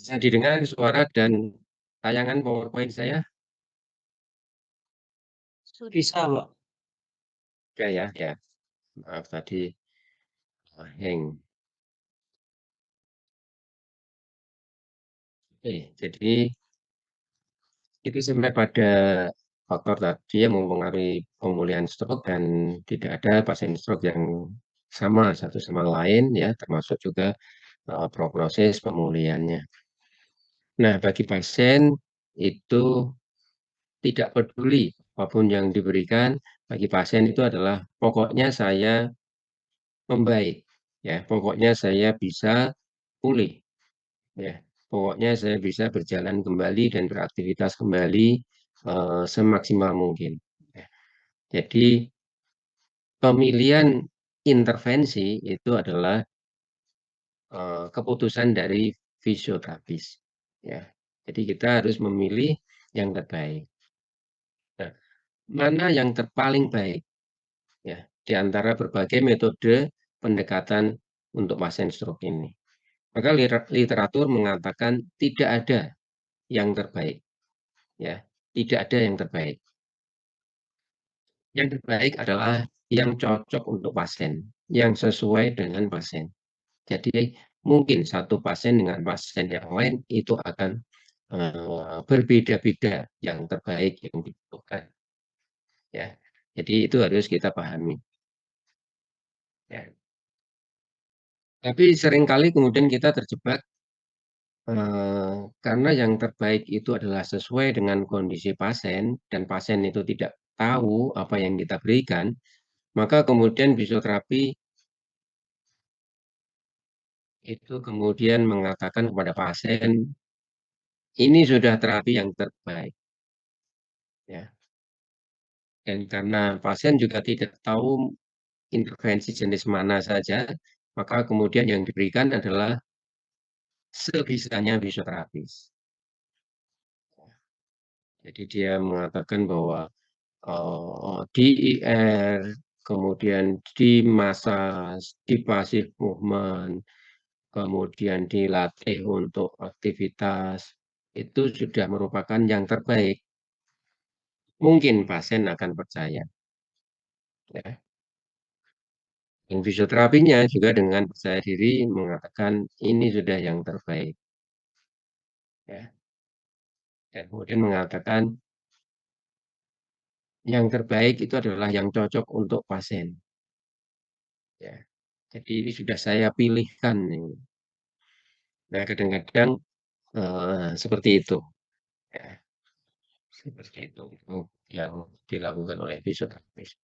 Bisa didengar suara dan tayangan PowerPoint saya? Bisa, Mbak. Sudah ya? Ya, maaf tadi, hang. Oke, jadi itu sampai pada faktor tadi yang mempengaruhi pemulihan stroke dan tidak ada pasien stroke yang sama satu sama lain ya, termasuk juga, prognosis pemulihannya. Nah, bagi pasien itu tidak peduli apapun yang diberikan, bagi pasien itu adalah pokoknya saya membaik, ya, pokoknya saya bisa pulih, ya, pokoknya saya bisa berjalan kembali dan beraktivitas kembali, semaksimal mungkin, ya. Jadi pemilihan intervensi itu adalah, keputusan dari fisioterapis, ya. Jadi kita harus memilih yang terbaik. Nah, mana yang paling baik, ya, di antara berbagai metode pendekatan untuk pasien stroke ini? Maka literatur mengatakan tidak ada yang terbaik, ya, tidak ada yang terbaik. Yang terbaik adalah yang cocok untuk pasien, yang sesuai dengan pasien. Jadi mungkin satu pasien dengan pasien yang lain itu akan, berbeda-beda yang terbaik yang dibutuhkan, ya. Jadi itu harus kita pahami, ya. Tapi seringkali kemudian kita terjebak, karena yang terbaik itu adalah sesuai dengan kondisi pasien dan pasien itu tidak tahu apa yang kita berikan, maka kemudian fisioterapi itu kemudian mengatakan kepada pasien, "Ini sudah terapi yang terbaik," ya. Dan karena pasien juga tidak tahu intervensi jenis mana saja, maka kemudian yang diberikan adalah sebisanya fisioterapis. Jadi dia mengatakan bahwa DIR, kemudian dimasaj, di movement, kemudian dilatih untuk aktivitas, itu sudah merupakan yang terbaik. Mungkin pasien akan percaya, ya. Dan fisioterapinya juga dengan percaya diri mengatakan, "Ini sudah yang terbaik," ya. Dan kemudian mengatakan, "Yang terbaik itu adalah yang cocok untuk pasien," ya. Jadi ini sudah saya pilihkan ini. Nah, kadang-kadang, seperti itu, ya, seperti itu yang dilakukan oleh fisioterapis.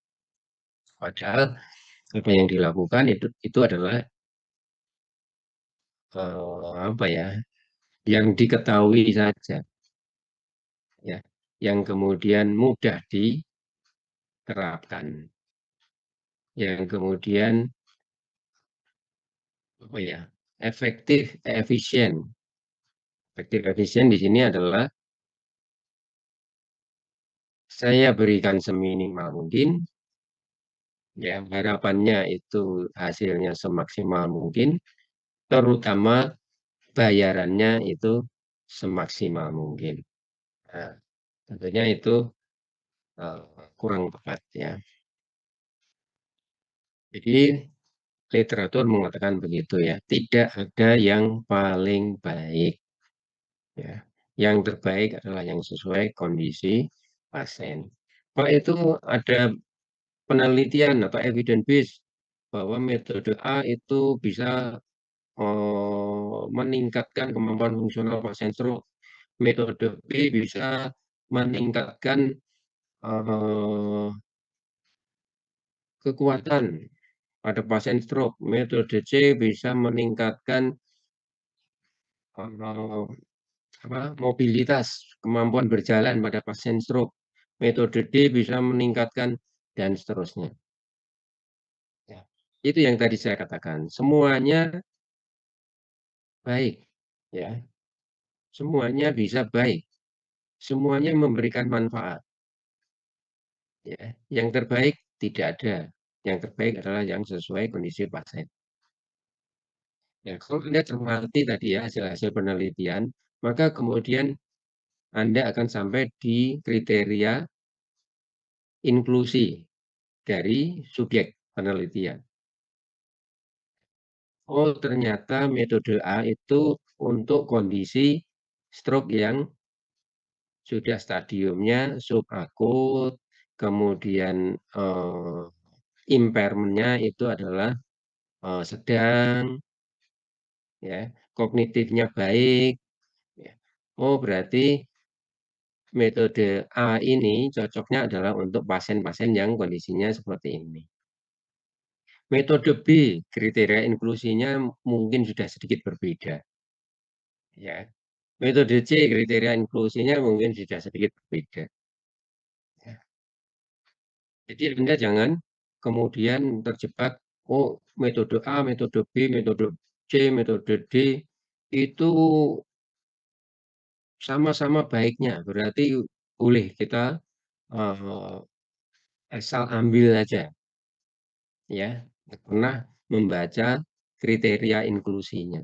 Padahal apa yang dilakukan itu adalah, apa ya, yang diketahui saja, ya, yang kemudian mudah diterapkan, yang kemudian, apa ya, efektif, efisien. Efektif, efisien di sini adalah saya berikan seminimal mungkin, ya, harapannya itu hasilnya semaksimal mungkin, terutama bayarannya itu semaksimal mungkin. Nah, tentunya itu, eee, kurang tepat ya. Jadi literatur mengatakan begitu ya, tidak ada yang paling baik, ya. Yang terbaik adalah yang sesuai kondisi pasien. Pak itu ada penelitian atau evidence base bahwa metode A itu bisa, meningkatkan kemampuan fungsional pasien stroke, metode B bisa meningkatkan, eee, kekuatan pada pasien stroke, metode C bisa meningkatkan, eee, apa, mobilitas, kemampuan berjalan pada pasien stroke, metode D bisa meningkatkan dan seterusnya, ya. Itu yang tadi saya katakan, semuanya baik, ya, semuanya bisa baik, semuanya memberikan manfaat, ya. Yang terbaik tidak ada, yang terbaik adalah yang sesuai kondisi pasien. Ya, kalau Anda cermati tadi ya hasil-hasil penelitian, maka kemudian Anda akan sampai di kriteria inklusi dari subjek penelitian. Oh, ternyata metode A itu untuk kondisi stroke yang sudah stadiumnya subakut, kemudian, impairment-nya itu adalah, sedang, ya, kognitifnya baik, ya. Oh, berarti metode A ini cocoknya adalah untuk pasien-pasien yang kondisinya seperti ini. Metode B, kriteria inklusinya mungkin sudah sedikit berbeda, ya. Metode C, kriteria inklusinya mungkin sudah sedikit berbeda, ya. Jadi Anda jangan kemudian terjebak, oh metode A, metode B, metode C, metode D, itu sama-sama baiknya, berarti boleh kita, eee, asal ambil aja, ya, nggak pernah membaca kriteria inklusinya,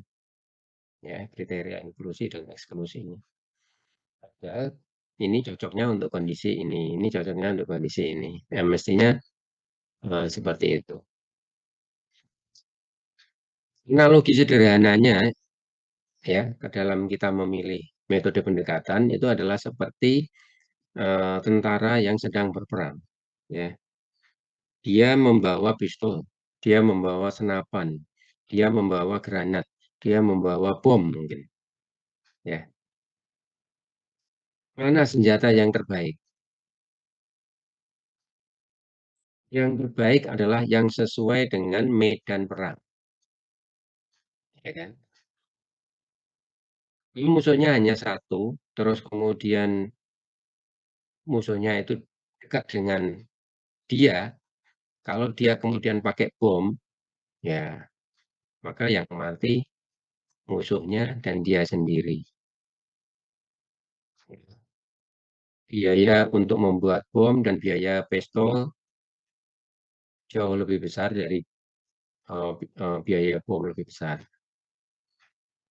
ya, kriteria inklusi dan eksklusinya. Padahal ini cocoknya untuk kondisi ini cocoknya untuk kondisi ini. Ya mestinya, seperti itu. Analogi sederhananya ya, ke dalam kita memilih metode pendekatan itu adalah seperti, tentara yang sedang berperang, ya. Dia membawa pistol, dia membawa senapan, dia membawa granat, dia membawa bom mungkin, ya. Mana senjata yang terbaik? Yang terbaik adalah yang sesuai dengan medan perang, ya kan. Ini musuhnya hanya satu, terus kemudian musuhnya itu dekat dengan dia, kalau dia kemudian pakai bom, ya maka yang mati musuhnya dan dia sendiri. Biaya untuk membuat bom dan biaya pistol jauh lebih besar dari, biaya bom lebih besar.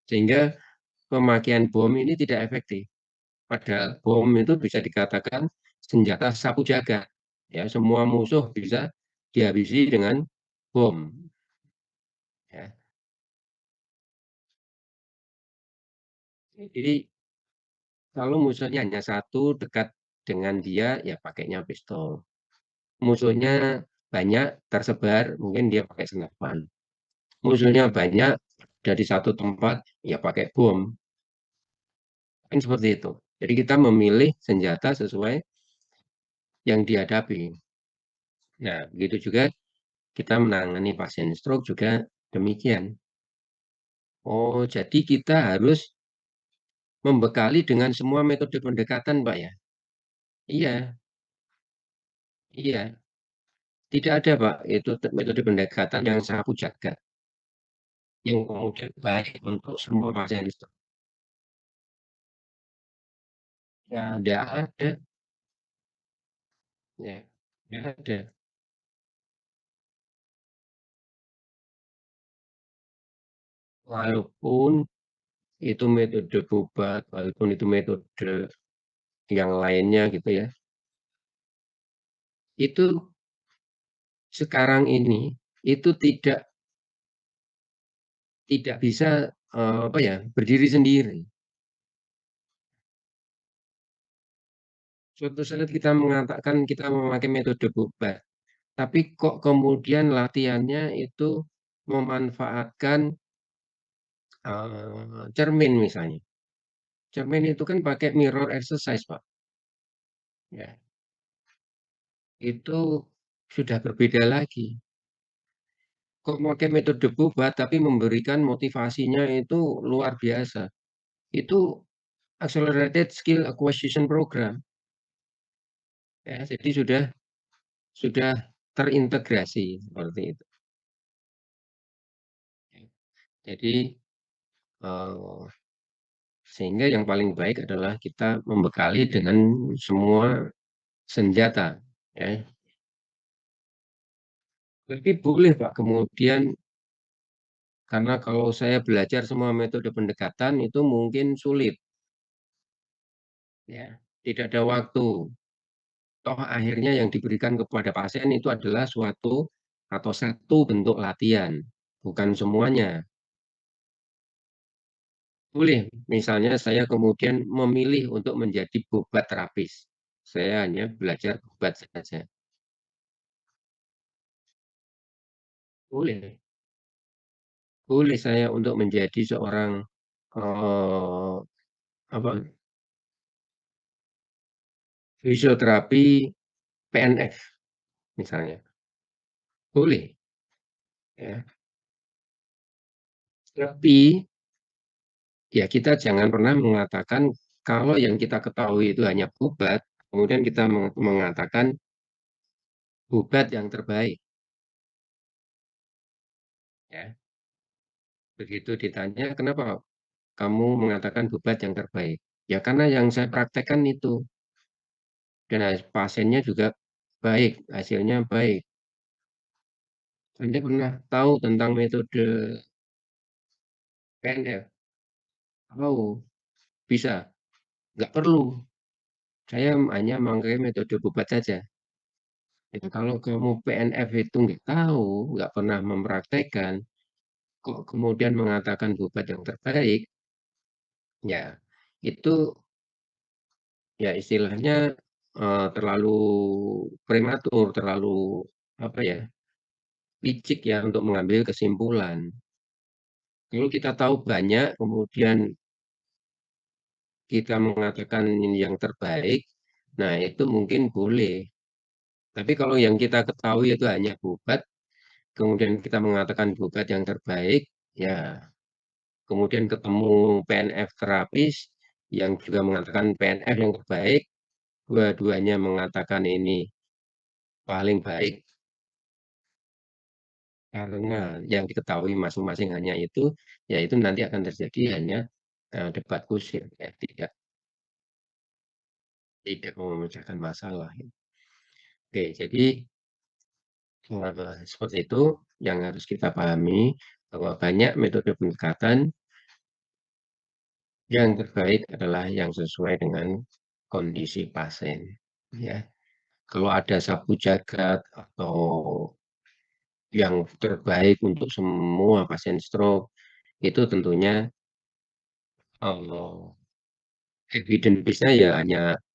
Sehingga pemakaian bom ini tidak efektif. Padahal bom itu bisa dikatakan senjata sapu jagat, ya semua musuh bisa dihabisi dengan bom, ya. Jadi kalau musuhnya hanya satu dekat dengan dia, ya pakainya pistol. Musuhnya banyak tersebar, mungkin dia pakai senapan. Musuhnya banyak dari satu tempat, ya pakai bom, kan seperti itu. Jadi kita memilih senjata sesuai yang dihadapi. Nah, begitu juga kita menangani pasien stroke juga demikian. Oh, jadi kita harus membekali dengan semua metode pendekatan, Pak, ya? Iya iya, tidak ada, Pak, itu metode pendekatan yang sapu jagat, yang kemudian baik untuk semua pasien stroke. Ya, nggak ada, ya, nggak ada. Walaupun itu metode Bobat, walaupun itu metode yang lainnya gitu ya, itu sekarang ini, itu tidak bisa, apa ya, berdiri sendiri. Suatu saat kita mengatakan kita memakai metode Bobat, tapi kok kemudian latihannya itu memanfaatkan, cermin misalnya. Cermin itu kan pakai mirror exercise, Pak, ya. Itu sudah berbeda lagi. Kok pakai metode Bobat, tapi memberikan motivasinya itu luar biasa. Itu Accelerated Skill Acquisition Program, ya. Jadi sudah terintegrasi seperti itu. Jadi, eee, sehingga yang paling baik adalah kita membekali dengan semua senjata, ya. Tapi boleh Pak kemudian Karena kalau saya belajar semua metode pendekatan itu mungkin sulit, ya. Tidak ada waktu. Toh akhirnya yang diberikan kepada pasien itu adalah suatu atau satu bentuk latihan, bukan semuanya. Boleh, misalnya saya kemudian memilih untuk menjadi bobat terapis. Saya hanya belajar bobat saja. Boleh, boleh saya untuk menjadi seorang, eee, apa, fisioterapi PNF misalnya. Boleh, ya. Tapi, ya kita jangan pernah mengatakan kalau yang kita ketahui itu hanya bobat, kemudian kita mengatakan bobat yang terbaik, ya. Begitu ditanya, "Kenapa kamu mengatakan bobat yang terbaik?" Ya karena yang saya praktekkan itu, dan pasiennya juga baik, hasilnya baik. Anda pernah tahu tentang metode PNF? Tahu, bisa, nggak perlu. Saya hanya memakai metode bobat saja. Ya, kalau kamu PNF itu nggak tahu, nggak pernah mempraktekkan, kok kemudian mengatakan bobat yang terbaik, ya itu ya istilahnya terlalu prematur, terlalu apa ya, licik ya untuk mengambil kesimpulan. Kalau kita tahu banyak, kemudian kita mengatakan ini yang terbaik, nah itu mungkin boleh. Tapi kalau yang kita ketahui itu hanya bobat, kemudian kita mengatakan bobat yang terbaik, ya kemudian ketemu PNF terapis yang juga mengatakan PNF yang terbaik, dua-duanya mengatakan ini paling baik karena yang diketahui masing-masing hanya itu, ya itu nanti akan terjadi hanya, debat kusir, ya tidak tidak memecahkan masalah. Oke, jadi seperti itu yang harus kita pahami, bahwa banyak metode pendekatan, yang terbaik adalah yang sesuai dengan kondisi pasien, ya. Kalau ada sapu jagat atau yang terbaik untuk semua pasien stroke, itu tentunya, eee, evidence base-nya ya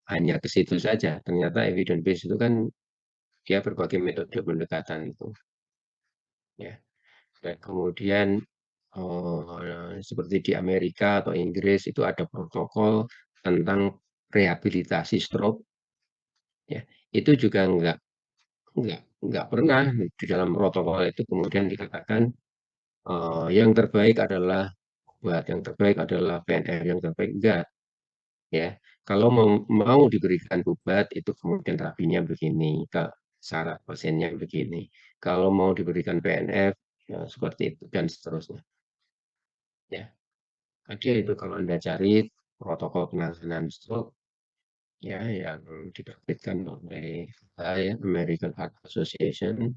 hanya ke situ saja. Ternyata evidence base itu kan dia berbagai metode pendekatan itu, ya. Dan kemudian, seperti di Amerika atau Inggris itu ada protokol tentang rehabilitasi stroke, ya. Itu juga nggak pernah di dalam protokol itu kemudian dikatakan, yang terbaik adalah obat, yang terbaik adalah PNF, yang terbaik enggak, ya. Kalau mau diberikan obat itu kemudian terapinya begini, syarat pasiennya begini. Kalau mau diberikan PNF, ya seperti itu dan seterusnya, ya. Ada itu kalau Anda cari protokol penanganan stroke, ya yang diterbitkan oleh ya, American Heart Association,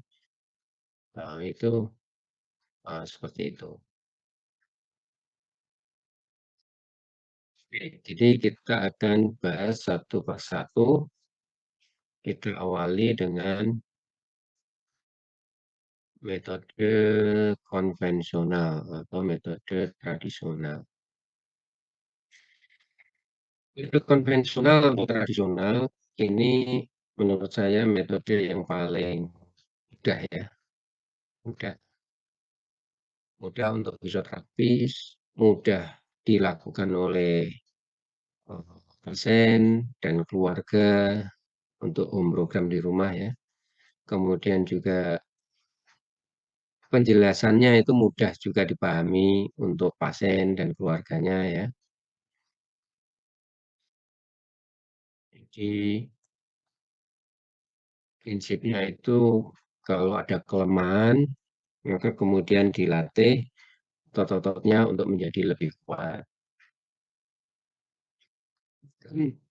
itu, seperti itu. Oke, jadi kita akan bahas satu persatu, kita awali dengan metode konvensional atau metode tradisional. Metode konvensional atau tradisional ini menurut saya metode yang paling mudah ya, mudah mudah untuk fisioterapis, mudah dilakukan oleh, pasien dan keluarga untuk home program di rumah ya. Kemudian juga penjelasannya itu mudah juga dipahami untuk pasien dan keluarganya ya. Jadi prinsipnya itu kalau ada kelemahan, maka kemudian dilatih otot-ototnya untuk menjadi lebih kuat.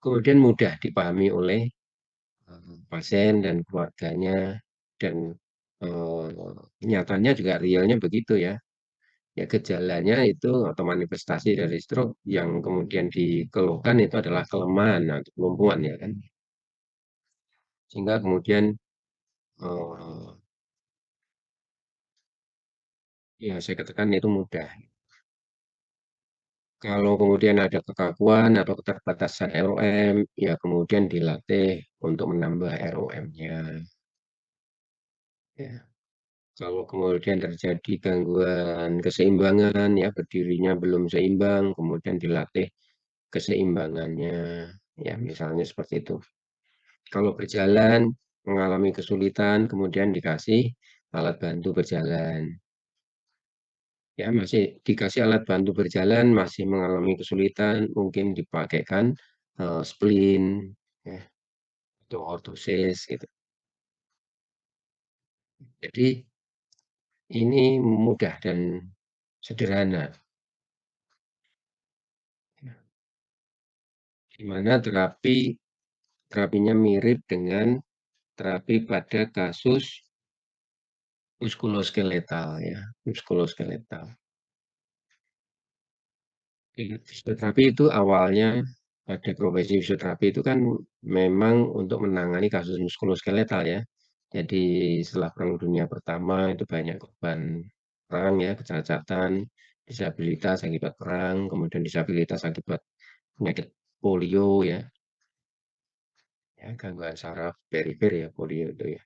Kemudian mudah dipahami oleh, pasien dan keluarganya dan, nyatanya juga realnya begitu ya. Ya gejalanya itu atau manifestasi dari stroke yang kemudian dikeluhkan itu adalah kelemahan atau kelumpuhan ya kan. Sehingga kemudian, eee, ya saya katakan itu mudah. Kalau kemudian ada kekakuan atau keterbatasan ROM, ya kemudian dilatih untuk menambah ROM-nya, ya. Kalau kemudian terjadi gangguan keseimbangan, ya berdirinya belum seimbang, kemudian dilatih keseimbangannya, ya misalnya seperti itu. Kalau berjalan mengalami kesulitan, kemudian dikasih alat bantu berjalan. Ya masih dikasih alat bantu berjalan, masih mengalami kesulitan, mungkin dipakaikan, splin, ya, atau ortosis gitu. Jadi ini mudah dan sederhana, di mana terapinya mirip dengan terapi pada kasus muskuloskeletal ya, muskuloskeletal. Fisioterapi itu awalnya pada profesi fisioterapi itu kan memang untuk menangani kasus muskuloskeletal ya. Jadi setelah Perang Dunia Pertama itu banyak korban perang ya, kecacatan, disabilitas akibat perang, kemudian disabilitas akibat penyakit polio ya, ya gangguan saraf perifer ya polio itu ya.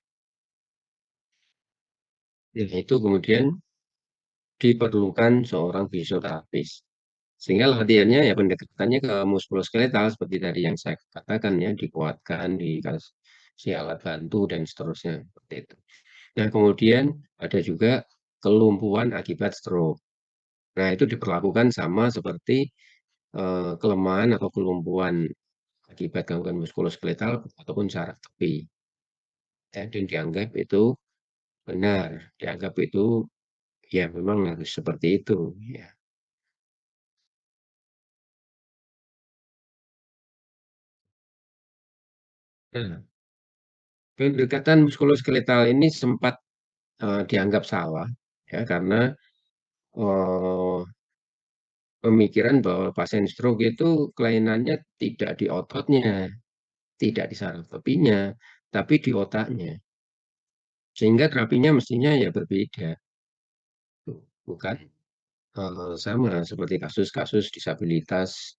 Ya itu kemudian diperlukan seorang fisioterapis. Sehingga latihannya ya pendekatannya ke muskuloskeletal seperti tadi yang saya katakan ya, dikuatkan, dikasih alat bantu dan seterusnya, seperti itu. Nah, kemudian ada juga kelumpuhan akibat stroke. Nah, itu diperlakukan sama seperti, kelemahan atau kelumpuhan akibat gangguan muskuloskeletal ataupun saraf tepi, ya, dan dianggap itu benar, dianggap itu ya memang harus seperti itu, ya. Nah, pendekatan muskuloskeletal ini sempat dianggap salah, ya karena, eee, pemikiran bahwa pasien stroke itu kelainannya tidak di ototnya, tidak di saraf tepinya, tapi di otaknya. Sehingga terapinya mestinya ya berbeda, bukan, sama seperti kasus-kasus disabilitas,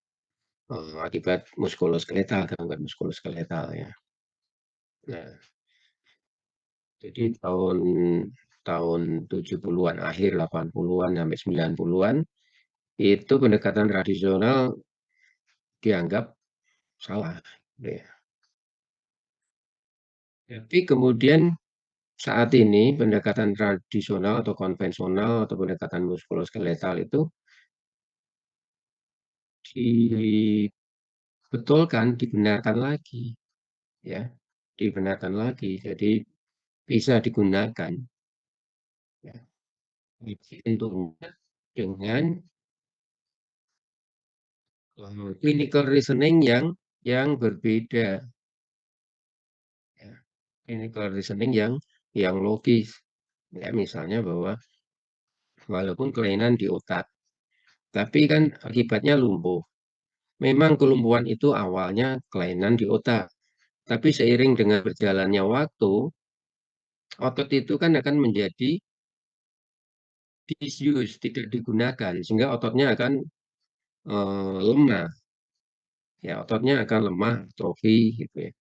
akibat muskuloskeletal, gangguan muskuloskeletal ya. Nah, jadi tahun tahun 70-an akhir 80-an sampai 90-an, itu pendekatan tradisional dianggap salah, gitu ya. Tapi kemudian saat ini pendekatan tradisional atau konvensional atau pendekatan muskuloskeletal itu dibetulkan, dibenarkan lagi, ya, dibenarkan lagi. Jadi bisa digunakan, ya. Tentunya dengan, clinical reasoning yang berbeda, ya. Clinical reasoning yang logis. Ya, misalnya bahwa walaupun kelainan di otak, tapi kan akibatnya lumpuh. Memang kelumpuhan itu awalnya kelainan di otak, tapi seiring dengan berjalannya waktu, otot itu kan akan menjadi disuse, tidak digunakan, sehingga ototnya akan, lemah, ya ototnya akan lemah, atrofi gitu ya.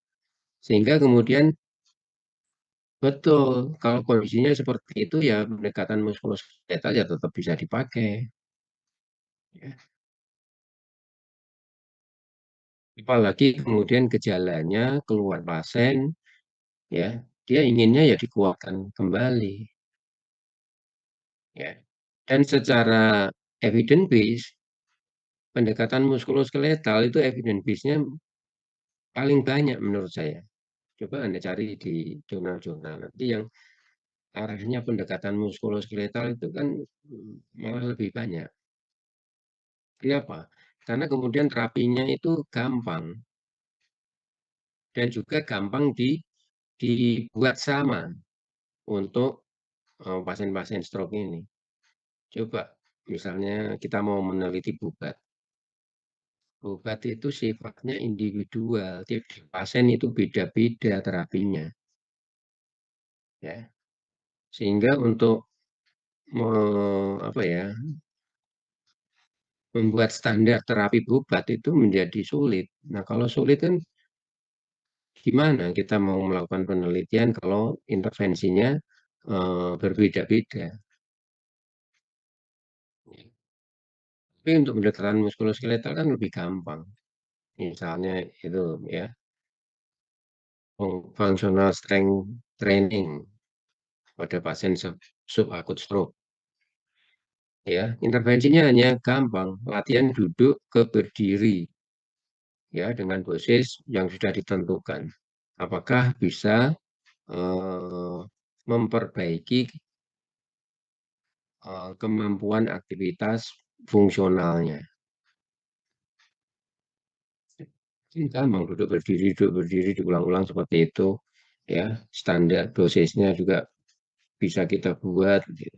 Sehingga kemudian betul, kalau kondisinya seperti itu ya pendekatan muskuloskeletal ya tetap bisa dipakai, ya. Apalagi kemudian gejalanya keluar pasien, ya, dia inginnya ya dikuatkan kembali, ya. Dan secara evidence base, pendekatan muskuloskeletal itu evidence base-nya paling banyak menurut saya. Coba Anda cari di jurnal-jurnal nanti yang arahnya pendekatan muskuloskeletal itu kan, malah lebih banyak. Kenapa? Karena kemudian terapinya itu gampang dan juga gampang dibuat sama untuk, pasien-pasien stroke ini. Coba Misalnya kita mau meneliti bubat. Bubat itu sifatnya individual, tiap pasien itu beda-beda terapinya, ya. Sehingga untuk me apa ya, membuat standar terapi bubat itu menjadi sulit. Nah, kalau sulit kan gimana kita mau melakukan penelitian kalau intervensinya, berbeda-beda. Tapi untuk pendekatan muskuloskeletal kan lebih gampang. Misalnya itu ya, functional strength training pada pasien subakut stroke, ya. Intervensinya hanya gampang, latihan duduk ke berdiri, ya, dengan dosis yang sudah ditentukan. Apakah bisa, eee, memperbaiki, kemampuan aktivitas fungsionalnya. Gampang duduk berdiri diulang-ulang seperti itu, ya. Standar dosisnya juga bisa kita buat gitu.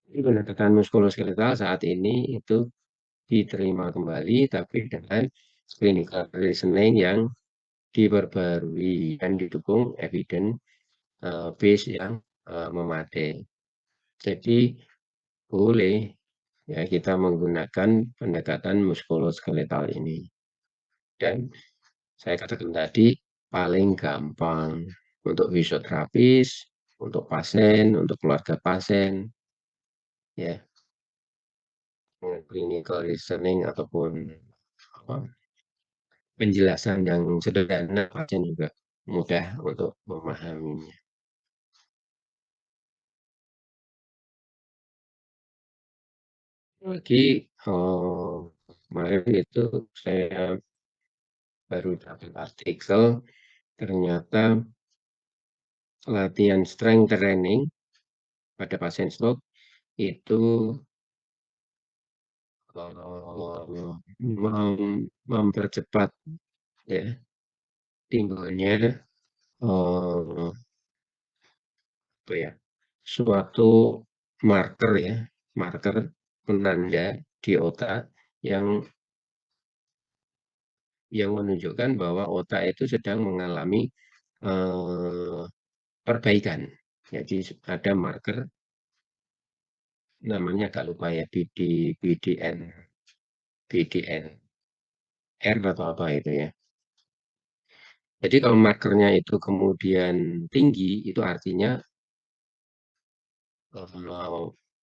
Jadi pendekatan muskuloskeletal saat ini itu diterima kembali tapi dengan clinical reasoning yang diperbarui dan didukung evidence, base yang, memadai. Jadi boleh ya kita menggunakan pendekatan muskuloskeletal ini. Dan saya katakan tadi paling gampang untuk fisioterapis, untuk pasien, untuk keluarga pasien, ya, clinical reasoning ataupun apa, penjelasan yang sederhana, pasien juga mudah untuk memahaminya. Lagi, kemarin itu saya baru dapat artikel, ternyata latihan strength training pada pasien stroke itu, mempercepat ya timbulnya, eee, apa ya, suatu marker ya, marker penanda di otak yang menunjukkan bahwa otak itu sedang mengalami, eee, perbaikan. Jadi ada marker namanya agak lupa ya, BDNR atau apa itu ya. Jadi kalau markernya itu kemudian tinggi, itu artinya,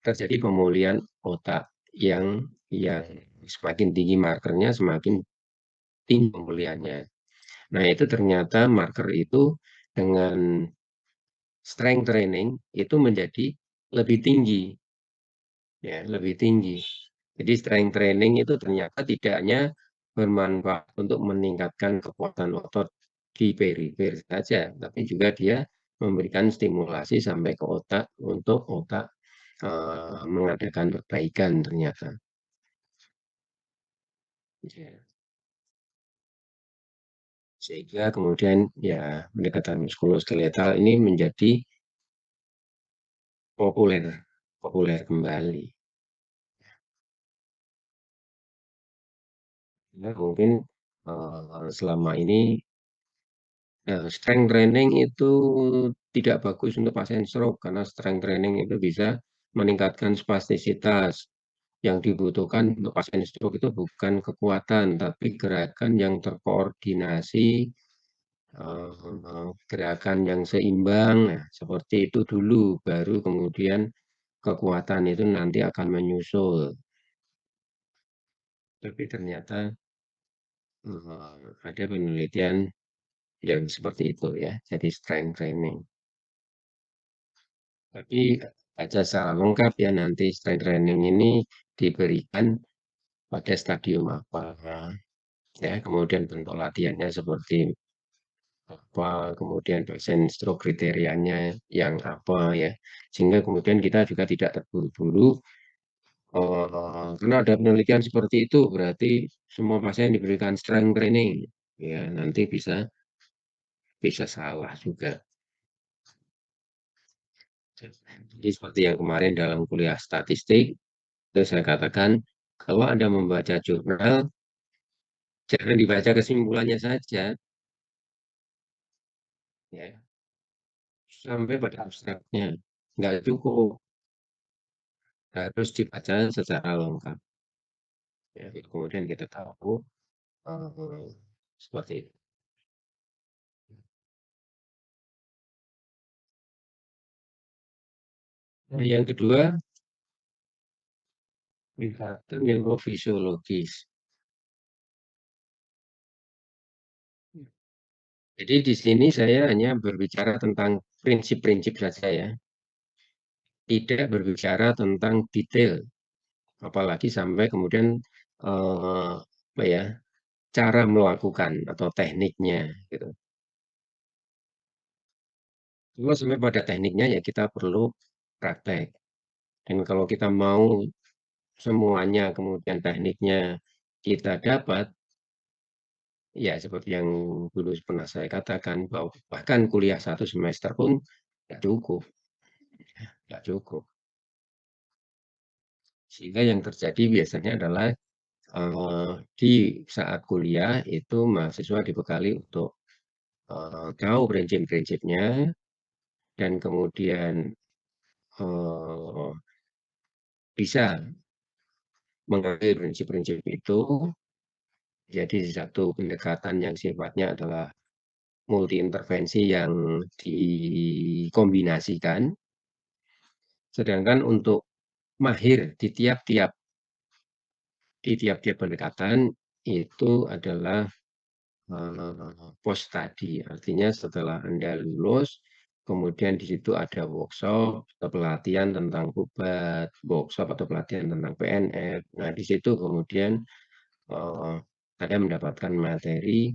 terjadi pemulihan otak yang yang semakin tinggi markernya, semakin tinggi pemulihannya. Nah, itu ternyata marker itu dengan strength training itu menjadi lebih tinggi, ya, lebih tinggi. Jadi strength training itu ternyata tidak hanya bermanfaat untuk meningkatkan kekuatan otot di perifer saja, tapi juga dia memberikan stimulasi sampai ke otak untuk otak, mengadakan perbaikan ternyata. Ya, sehingga kemudian ya pendekatan muskuloskeletal ini menjadi populer populer kembali. Ya mungkin, selama ini, strength training itu tidak bagus untuk pasien stroke, karena strength training itu bisa meningkatkan spastisitas. Yang dibutuhkan untuk pasien stroke itu bukan kekuatan, tapi gerakan yang terkoordinasi, gerakan yang seimbang, nah seperti itu dulu, baru kemudian kekuatan itu nanti akan menyusul. Tapi ternyata, ada penelitian yang seperti itu ya, jadi strength training. Tapi baca secara lengkap ya nanti strength training ini diberikan pada stadium apa, ya, kemudian bentuk latihannya seperti apa, kemudian pasien stroke kriterianya yang apa ya, sehingga kemudian kita juga tidak terburu-buru, karena ada penelitian seperti itu berarti semua pasien diberikan strength training, ya nanti bisa bisa salah juga. Jadi seperti yang kemarin dalam kuliah statistik, itu saya katakan, kalau Anda membaca jurnal, jangan dibaca kesimpulannya saja, ya, sampai pada abstraknya. Nggak cukup, harus dibaca secara lengkap. Ya, kemudian kita tahu seperti itu. Nah, yang kedua, indikator neurofisiologis. Jadi di sini saya hanya berbicara tentang prinsip-prinsip saja ya, tidak berbicara tentang detail, apalagi sampai kemudian apa ya, cara melakukan atau tekniknya gitu. Kalau sampai pada tekniknya ya kita perlu praktek. Dan kalau kita mau semuanya kemudian tekniknya kita dapat, ya seperti yang dulu pernah saya katakan bahwa bahkan kuliah 1 semester pun nggak cukup, nggak cukup. Sehingga yang terjadi biasanya adalah di saat kuliah itu mahasiswa dibekali untuk tahu prinsip-prinsipnya dan kemudian eh, bisa mengambil prinsip-prinsip itu jadi satu pendekatan yang sifatnya adalah multi intervensi yang dikombinasikan. Sedangkan untuk mahir di tiap-tiap pendekatan itu adalah post study. Artinya setelah Anda lulus, kemudian di situ ada workshop atau pelatihan tentang obat, workshop atau pelatihan tentang PNF. Nah, di situ kemudian eh, Anda mendapatkan materi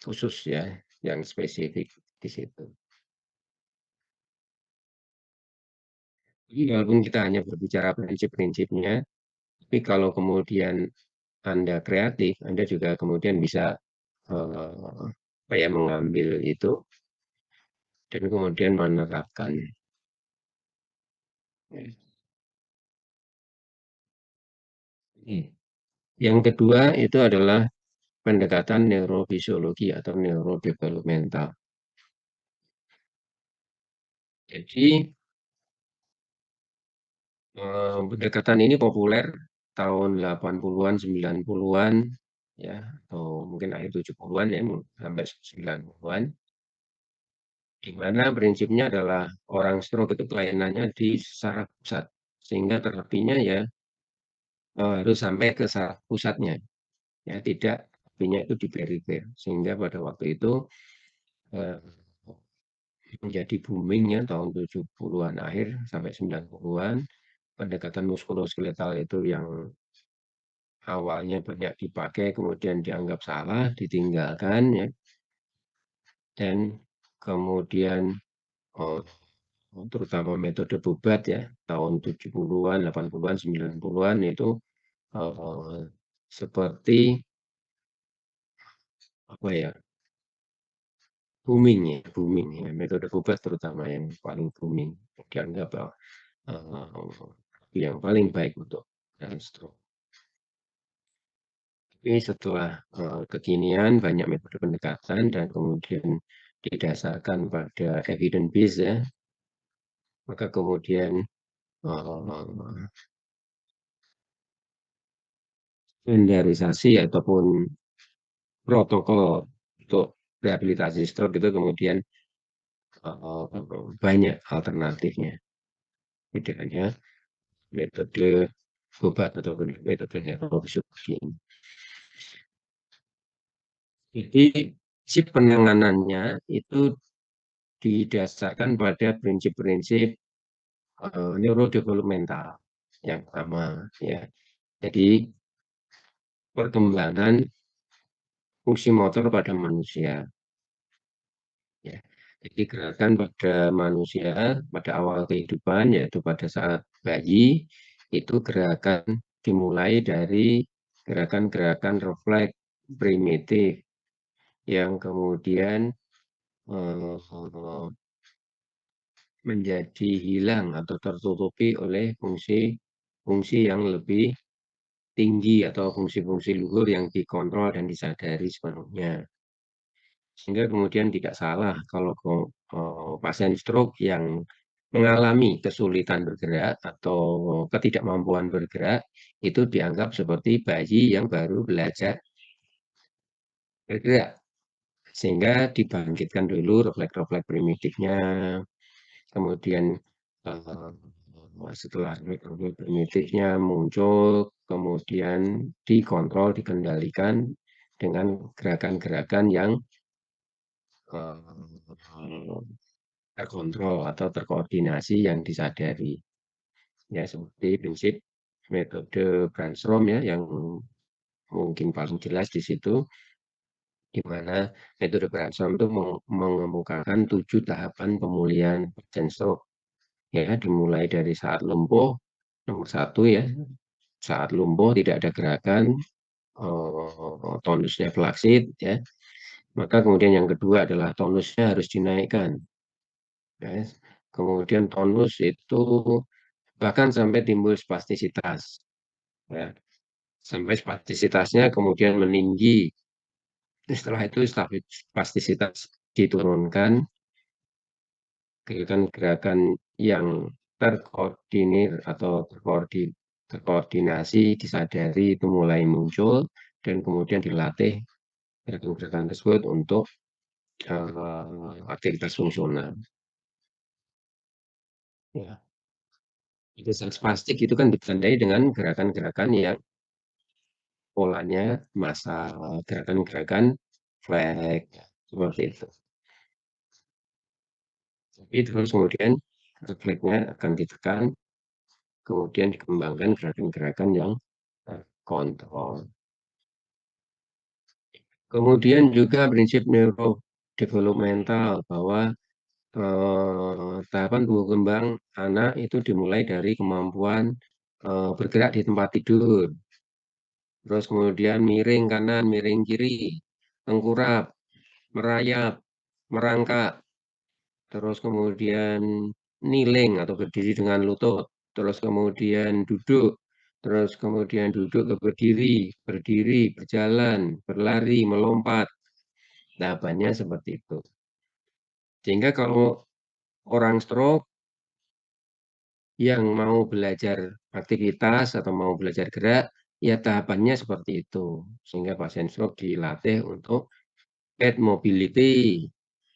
khusus ya, yang spesifik di situ. Jadi walaupun kita hanya berbicara prinsip-prinsipnya, tapi kalau kemudian Anda kreatif, Anda juga kemudian bisa apa ya, mengambil itu dan kemudian menerapkan. Yang kedua itu adalah pendekatan neurofisiologi atau neurodevelopmental. Jadi pendekatan ini populer tahun 80-an, 90-an, ya, atau mungkin akhir 70-an ya, sampai 90-an, di mana prinsipnya adalah orang stroke itu pelayanannya di saraf pusat, sehingga terapinya ya harus sampai ke saraf pusatnya, ya, tidak terapinya itu di perifer, sehingga pada waktu itu eh, menjadi booming ya tahun 70-an akhir sampai 90-an. Pendekatan muskuloskeletal itu yang awalnya banyak dipakai kemudian dianggap salah, ditinggalkan ya. Dan kemudian oh, terutama metode Bobat ya tahun 70-an, 80-an, 90-an itu eh, seperti apa ya? Booming ya. Metode Bobat terutama yang paling booming dianggap yang paling baik untuk stroke. Tapi setelah kekinian banyak metode pendekatan dan kemudian didasarkan pada evidence base ya, maka kemudian eh, standarisasi ataupun protokol untuk rehabilitasi stroke itu kemudian banyak alternatifnya. Tidak hanya metode obat atau metode neurofisiologi. Jadi si penanganannya itu didasarkan pada prinsip-prinsip neurodevelopmental yang pertama ya. Jadi perkembangan fungsi motor pada manusia ya. Jadi gerakan pada manusia pada awal kehidupan yaitu pada saat bayi itu gerakan dimulai dari gerakan-gerakan refleks primitif yang kemudian eh, menjadi hilang atau tertutupi oleh fungsi-fungsi yang lebih tinggi atau fungsi-fungsi luhur yang dikontrol dan disadari sepenuhnya. Sehingga kemudian tidak salah kalau pasien stroke yang mengalami kesulitan bergerak atau ketidakmampuan bergerak, itu dianggap seperti bayi yang baru belajar bergerak. Sehingga dibangkitkan dulu refleks-refleks primitifnya, kemudian setelah refleks primitifnya muncul, kemudian dikontrol, dikendalikan dengan gerakan-gerakan yang terkontrol atau terkoordinasi yang disadari. Ya, seperti prinsip metode Brainstorm ya, yang mungkin paling jelas di situ, di mana metode Brainstorm itu mengemukakan 7 tahapan pemulihan pasien stroke. Ya, dimulai dari saat lumpuh, nomor 1 ya, saat lumpuh tidak ada gerakan, tonusnya flasid ya. Maka kemudian yang kedua adalah tonusnya harus dinaikkan. Ya. Kemudian tonus itu bahkan sampai timbul spastisitas. Ya. Sampai spastisitasnya kemudian meninggi. Setelah itu spastisitas diturunkan, gerakan-gerakan yang terkoordinir atau terkoordinasi, disadari itu mulai muncul, dan kemudian dilatih gerakan-gerakan tersebut untuk aktivitas fungsional. Ya. Gejala spastik itu kan ditandai dengan gerakan-gerakan yang polanya massal, gerakan-gerakan flag, seperti itu. Tapi terus kemudian refleksnya akan ditekan, kemudian dikembangkan gerakan-gerakan yang kontrol. Kemudian juga prinsip neurodevelopmental bahwa tahapan tumbuh kembang anak itu dimulai dari kemampuan bergerak di tempat tidur. Terus kemudian miring kanan, miring kiri, tengkurap, merayap, merangkak, terus kemudian kneeling atau berdiri dengan lutut, terus kemudian duduk, terus kemudian duduk ke berdiri, berdiri, berjalan, berlari, melompat. Tahapannya seperti itu. Sehingga kalau orang stroke yang mau belajar aktivitas atau mau belajar gerak, ya tahapannya seperti itu. Sehingga pasien stroke dilatih untuk head mobility,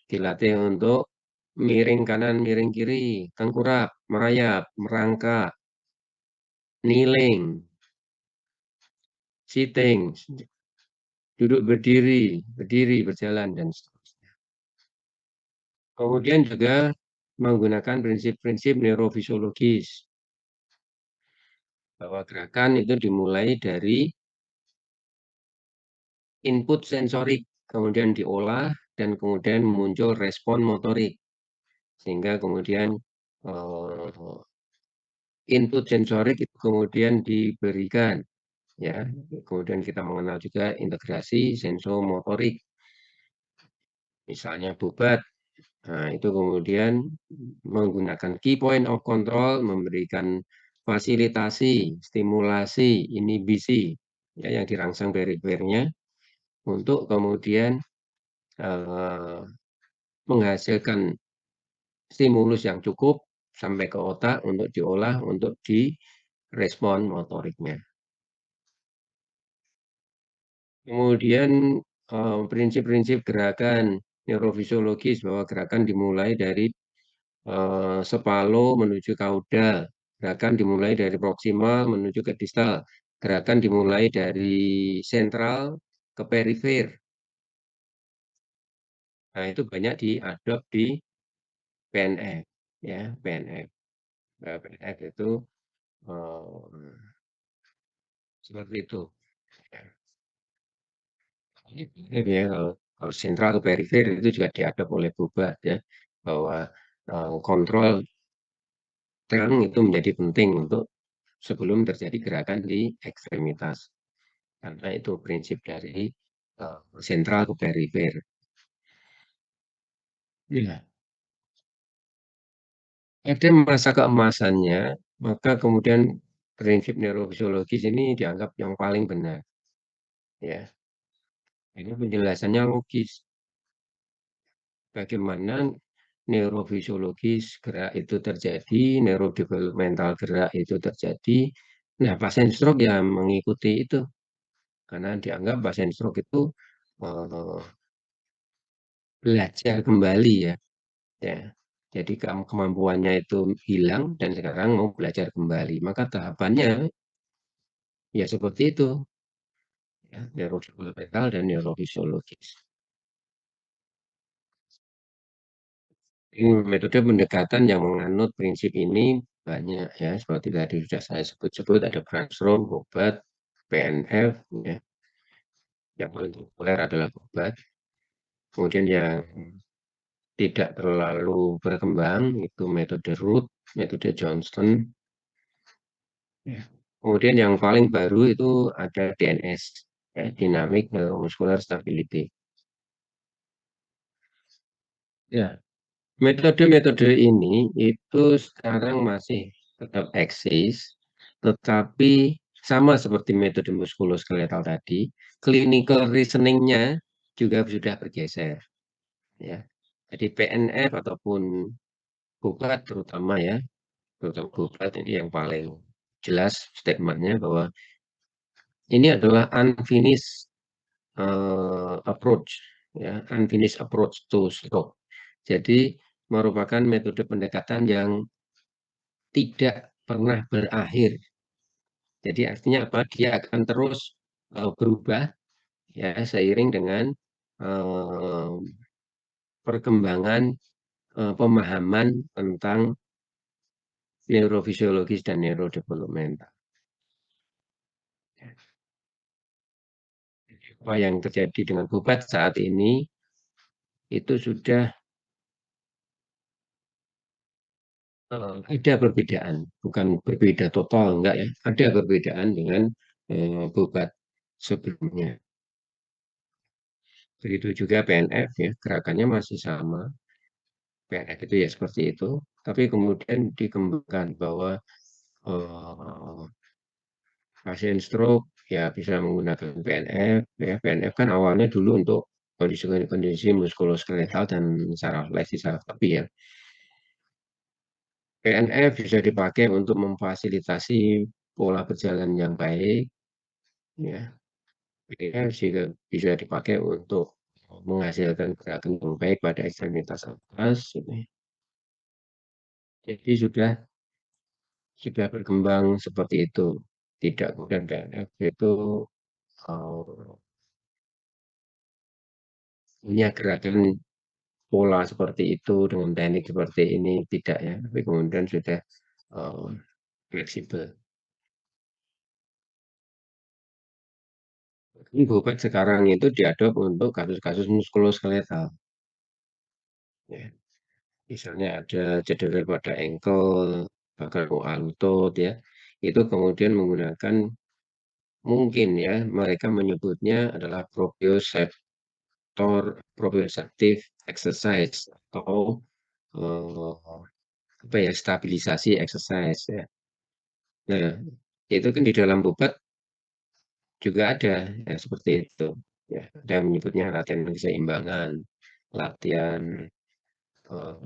dilatih untuk miring kanan, miring kiri, tengkurap, merayap, merangkak, kneeling, sitting, duduk berdiri, berdiri, berjalan, dan seterusnya. Kemudian juga menggunakan prinsip-prinsip neurofisiologis, bahwa gerakan itu dimulai dari input sensorik, kemudian diolah, dan kemudian muncul respon motorik. Sehingga kemudian input sensorik itu kemudian diberikan. Ya, kemudian kita mengenal juga integrasi sensomotorik. Misalnya Bobat, nah itu kemudian menggunakan key point of control, memberikan fasilitasi, stimulasi, inhibisi, ya, yang dirangsang perifernya untuk kemudian menghasilkan stimulus yang cukup sampai ke otak untuk diolah, untuk direspon motoriknya. Kemudian prinsip-prinsip gerakan neurofisiologis bahwa gerakan dimulai dari sepalo menuju kaudal, gerakan dimulai dari proksimal menuju ke distal, gerakan dimulai dari sentral ke perifer. Nah, itu banyak diadop di PNF, ya, PNF. Nah, PNF itu seperti itu. Ya, kalau sentral ke perifer itu juga diadop oleh Bobat ya, bahwa kontrol terang itu menjadi penting untuk sebelum terjadi gerakan di ekstremitas. Karena itu prinsip dari sentral ke perifer. Ya. ada masa keemasannya, maka kemudian prinsip neurofisiologis ini dianggap yang paling benar, ya. Ini penjelasannya logis. Bagaimana neurofisiologis gerak itu terjadi, neurodevelopmental gerak itu terjadi. Nah, pasien stroke ya mengikuti itu karena dianggap pasien stroke itu eh, belajar kembali ya, ya. Jadi kemampuannya itu hilang dan sekarang mau belajar kembali. Maka tahapannya ya seperti itu, ya, neurodevelopmental dan neurofisiologis. Ini metode pendekatan yang menganut prinsip ini banyak ya, seperti tadi sudah saya sebut-sebut ada Branscombe, obat, PNF, ya, yang paling populer adalah obat. Kemudian yang tidak terlalu berkembang itu metode Root, metode Johnston. Ya. Kemudian yang paling baru itu ada DNS, ya, Dynamic Neuromuscular Stability. Ya, metode-metode ini itu sekarang masih tetap eksis, tetapi sama seperti metode muskuloskeletal tadi, clinical reasoning-nya juga sudah bergeser. Ya. Jadi PNF ataupun Bukat terutama ya, terutama Bukat ini yang paling jelas statementnya bahwa ini adalah unfinished approach, ya, unfinished approach to stroke. Jadi merupakan metode pendekatan yang tidak pernah berakhir. Jadi artinya apa? Dia akan terus berubah ya seiring dengan eh, perkembangan pemahaman tentang neurofisiologis dan neurodevelopmental. Apa yang terjadi dengan obat saat ini itu sudah ada perbedaan, bukan berbeda total, enggak ya. Ada perbedaan dengan obat sebelumnya. Begitu juga PNF ya, gerakannya masih sama. PNF itu ya seperti itu, tapi kemudian dikembangkan bahwa eh, pasien stroke ya bisa menggunakan PNF. Ya, PNF kan awalnya dulu untuk kondisi-kondisi muskuloskeletal dan saraf lesi saraf tepi ya. PNF bisa dipakai untuk memfasilitasi pola berjalan yang baik, ya. PNF juga bisa dipakai untuk menghasilkan gerakan yang baik pada ekstremitas atas. Gitu ya. Jadi sudah berkembang seperti itu. Tidak kemudian PNF itu punya gerakan pola seperti itu dengan teknik seperti ini tidak ya, tapi kemudian sudah uh, fleksibel. Bukan sekarang itu diadop untuk kasus-kasus muskuloskeletal. Ya. Misalnya ada cedera pada ankle, bahkan lutut ya, itu kemudian menggunakan mungkin ya mereka menyebutnya adalah proprioceptive exercise atau eh, apa ya stabilisasi exercise ya. Nah, itu kan di dalam bubat juga ada ya seperti itu. Ya, ada yang menyebutnya latihan keseimbangan, latihan eh,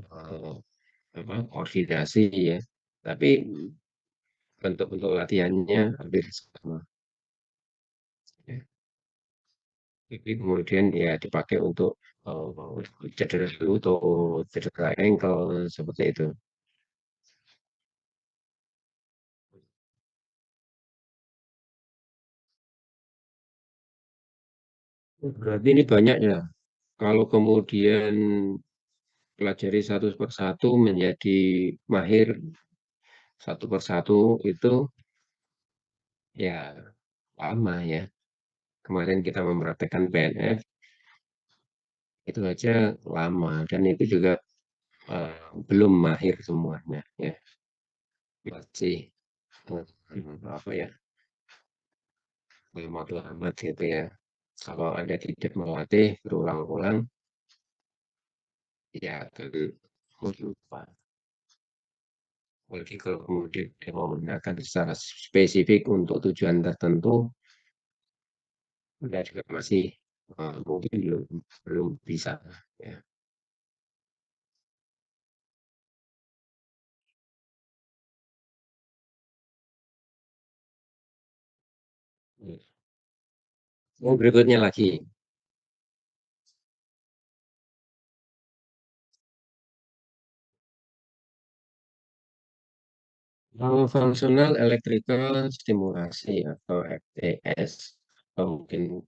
apa, koordinasi ya. Tapi bentuk-bentuk latihannya hampir sama. Ya. Jadi kemudian ya dipakai untuk cedera lutut, cedera ankle seperti itu. Berarti ini banyak ya. Kalau kemudian pelajari satu persatu menjadi mahir satu persatu itu ya lama ya. Kemarin kita mempraktekkan PNF itu aja lama dan itu juga eh, belum mahir semuanya ya. Masih apa ya belum amat gitu ya. Kalau Anda tidak melatih berulang-ulang ya akan lupa. Apalagi kalau kemudian dia mau menggunakan secara spesifik untuk tujuan tertentu, dia juga masih mungkin belum belum bisa. Ya. Yang berikutnya lagi, functional electrical stimulasi atau FES, atau mungkin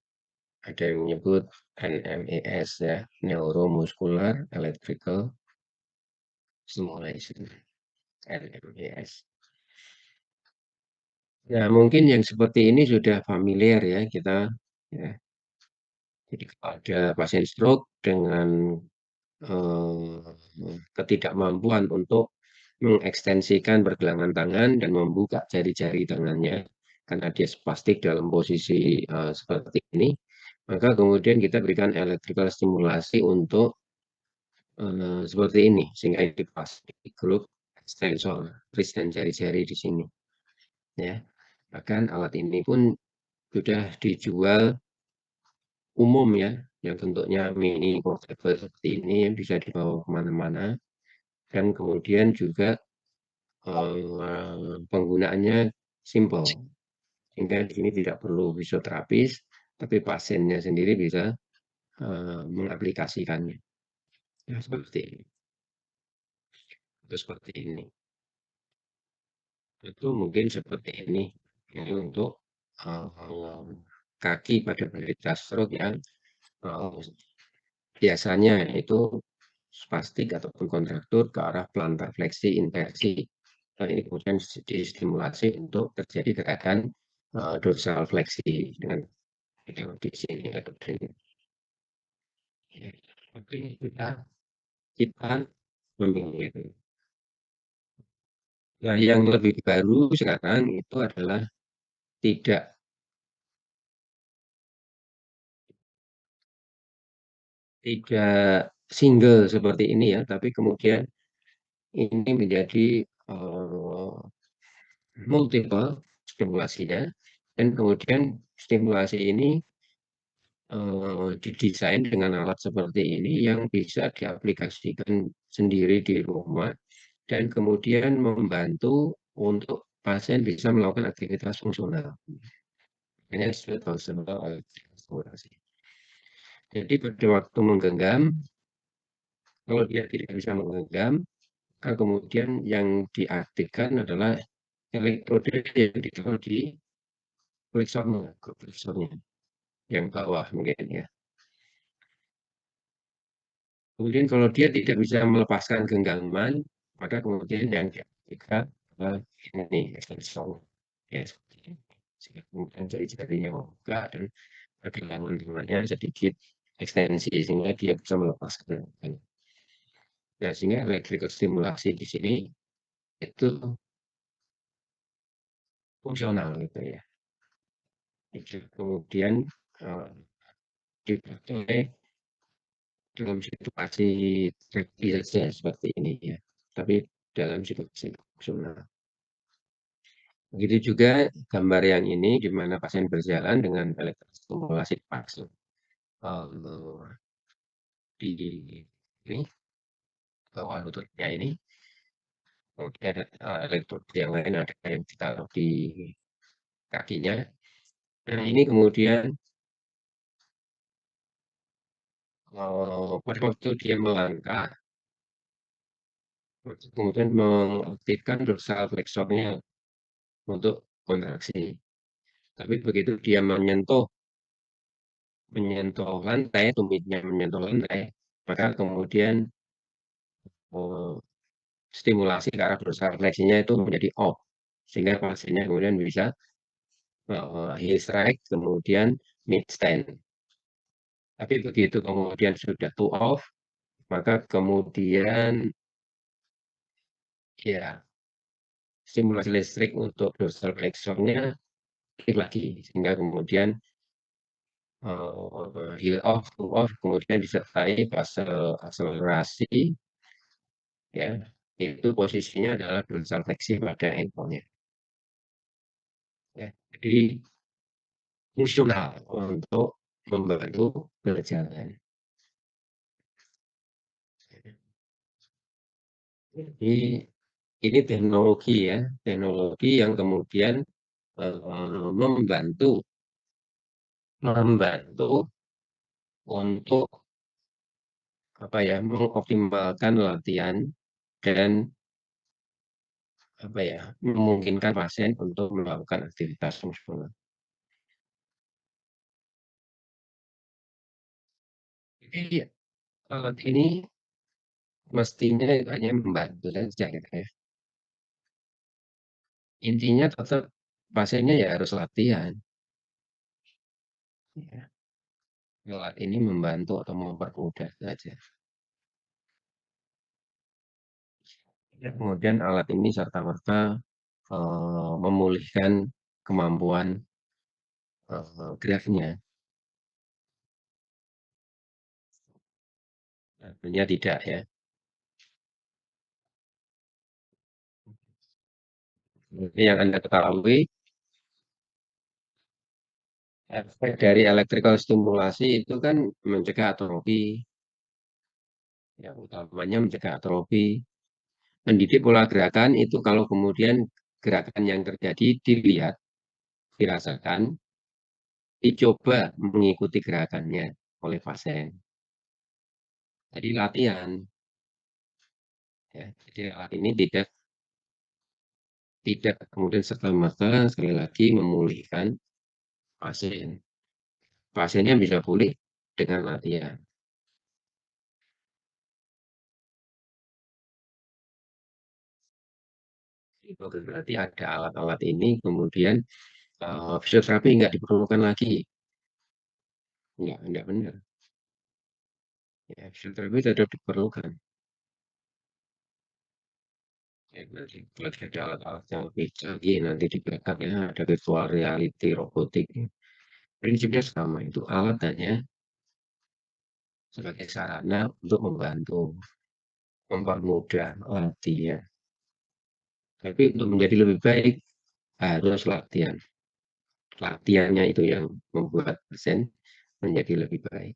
ada yang menyebut NMES ya, neuromuscular electrical stimulation, NMES. Ya, mungkin yang seperti ini sudah familiar ya kita. Ya. Jadi kalau ada pasien stroke dengan ketidakmampuan untuk mengekstensikan pergelangan tangan dan membuka jari-jari tangannya karena dia spastik dalam posisi seperti ini, maka kemudian kita berikan electrical stimulasi untuk seperti ini sehingga dipas di grup ekstensor wrist dan jari-jari di sini ya. Bahkan alat ini pun sudah dijual umum ya, yang bentuknya mini portable seperti ini bisa dibawa kemana-mana dan kemudian juga penggunaannya simpel sehingga di sini tidak perlu fisioterapis, tapi pasiennya sendiri bisa mengaplikasikannya. Ya, seperti ini. Itu seperti ini. Itu mungkin seperti ini. Ini untuk kaki pada penderita stroke yang uh, biasanya itu spastik ataupun kontraktur ke arah plantar fleksi inversi. Nah, ini kemudian distimulasi untuk terjadi gerakan dorsal fleksi dengan di sini atau di sini. Ya, tapi kita memilih. Nah, yang lebih baru sekarang itu adalah tidak tidak single seperti ini ya, tapi kemudian ini menjadi multiple stimulasinya dan kemudian stimulasi ini didesain dengan alat seperti ini yang bisa diaplikasikan sendiri di rumah dan kemudian membantu untuk pasien bisa melakukan aktivitas fungsional. Ini disebut functional stimulasi. Jadi pada waktu menggenggam, kalau dia tidak bisa menggenggam, maka kemudian yang diaktifkan adalah elektrode yang ditaruh di flexornya, yang bawah mungkin ya. Kemudian kalau dia tidak bisa melepaskan genggaman, maka kemudian yang diaktifkan adalah ini extensor. Ya, seperti ini. Sehingga kemudian jari-jarinya membuka dan pergelangan tangannya sedikit ekstensi sehingga dia bisa melepaskan. Nah, sehingga electrical stimulasi di sini itu fungsional gitu ya. Itu kemudian uh, dipakai dalam situasi kritis ya seperti ini ya. Tapi dalam situasi fungsional. Begitu juga gambar yang ini di mana pasien berjalan dengan elektrostimulasi dipasang di ini bawah lututnya ini. Kemudian elektrode yang lain ada yang ditaruh di kakinya. Nah ini kemudian pada waktu dia melangkah, kemudian mengaktifkan dorsal flexornya untuk kontraksi. Tapi begitu dia menyentuh lantai, tumitnya menyentuh lantai, maka kemudian oh, stimulasi ke arah dorsal fleksinya itu menjadi off, sehingga pasiennya kemudian bisa heel strike, kemudian mid stand. Tapi begitu kemudian sudah two off, maka kemudian ya stimulasi listrik untuk dorsal flexornya aktif lagi, sehingga kemudian heel off, two off, kemudian disertai fase akselerasi, ya itu posisinya adalah dorsal fleksi pada ankle-nya. Ya. Jadi fungsional untuk membantu berjalan. Jadi ini teknologi ya, teknologi yang kemudian membantu membantu untuk apa ya, mengoptimalkan latihan dan apa ya, memungkinkan pasien untuk melakukan aktivitas fungsional. Jadi alat ini mestinya hanya membantu saja gitu ya. Intinya tetap pasiennya ya harus latihan. Ya. Alat ini membantu atau mempermudah saja. Ya, kemudian alat ini serta-merta memulihkan kemampuan geraknya. Tentunya tidak ya. Ini yang Anda ketahui, efek dari electrical stimulasi itu kan mencegah atrofi, ya utamanya mencegah atrofi. Mendidik pola gerakan itu kalau kemudian gerakan yang terjadi dilihat, dirasakan, dicoba mengikuti gerakannya oleh pasien. Jadi latihan, ya. Jadi alat ini tidak kemudian serta-merta sekali lagi memulihkan pasien. Pasiennya bisa pulih dengan latihan. Itu berarti ada alat-alat ini kemudian fisioterapi nggak diperlukan lagi. Nggak benar. Ya, fisioterapi tetap diperlukan. Ya, nanti lagi ada alat-alat yang lebih canggih nanti di belakangnya ada virtual reality, robotik. Prinsipnya sama, itu alat hanya sebagai sarana untuk membantu, mempermudah latihan. Tapi untuk menjadi lebih baik harus latihan. Latihannya itu yang membuat pasien menjadi lebih baik.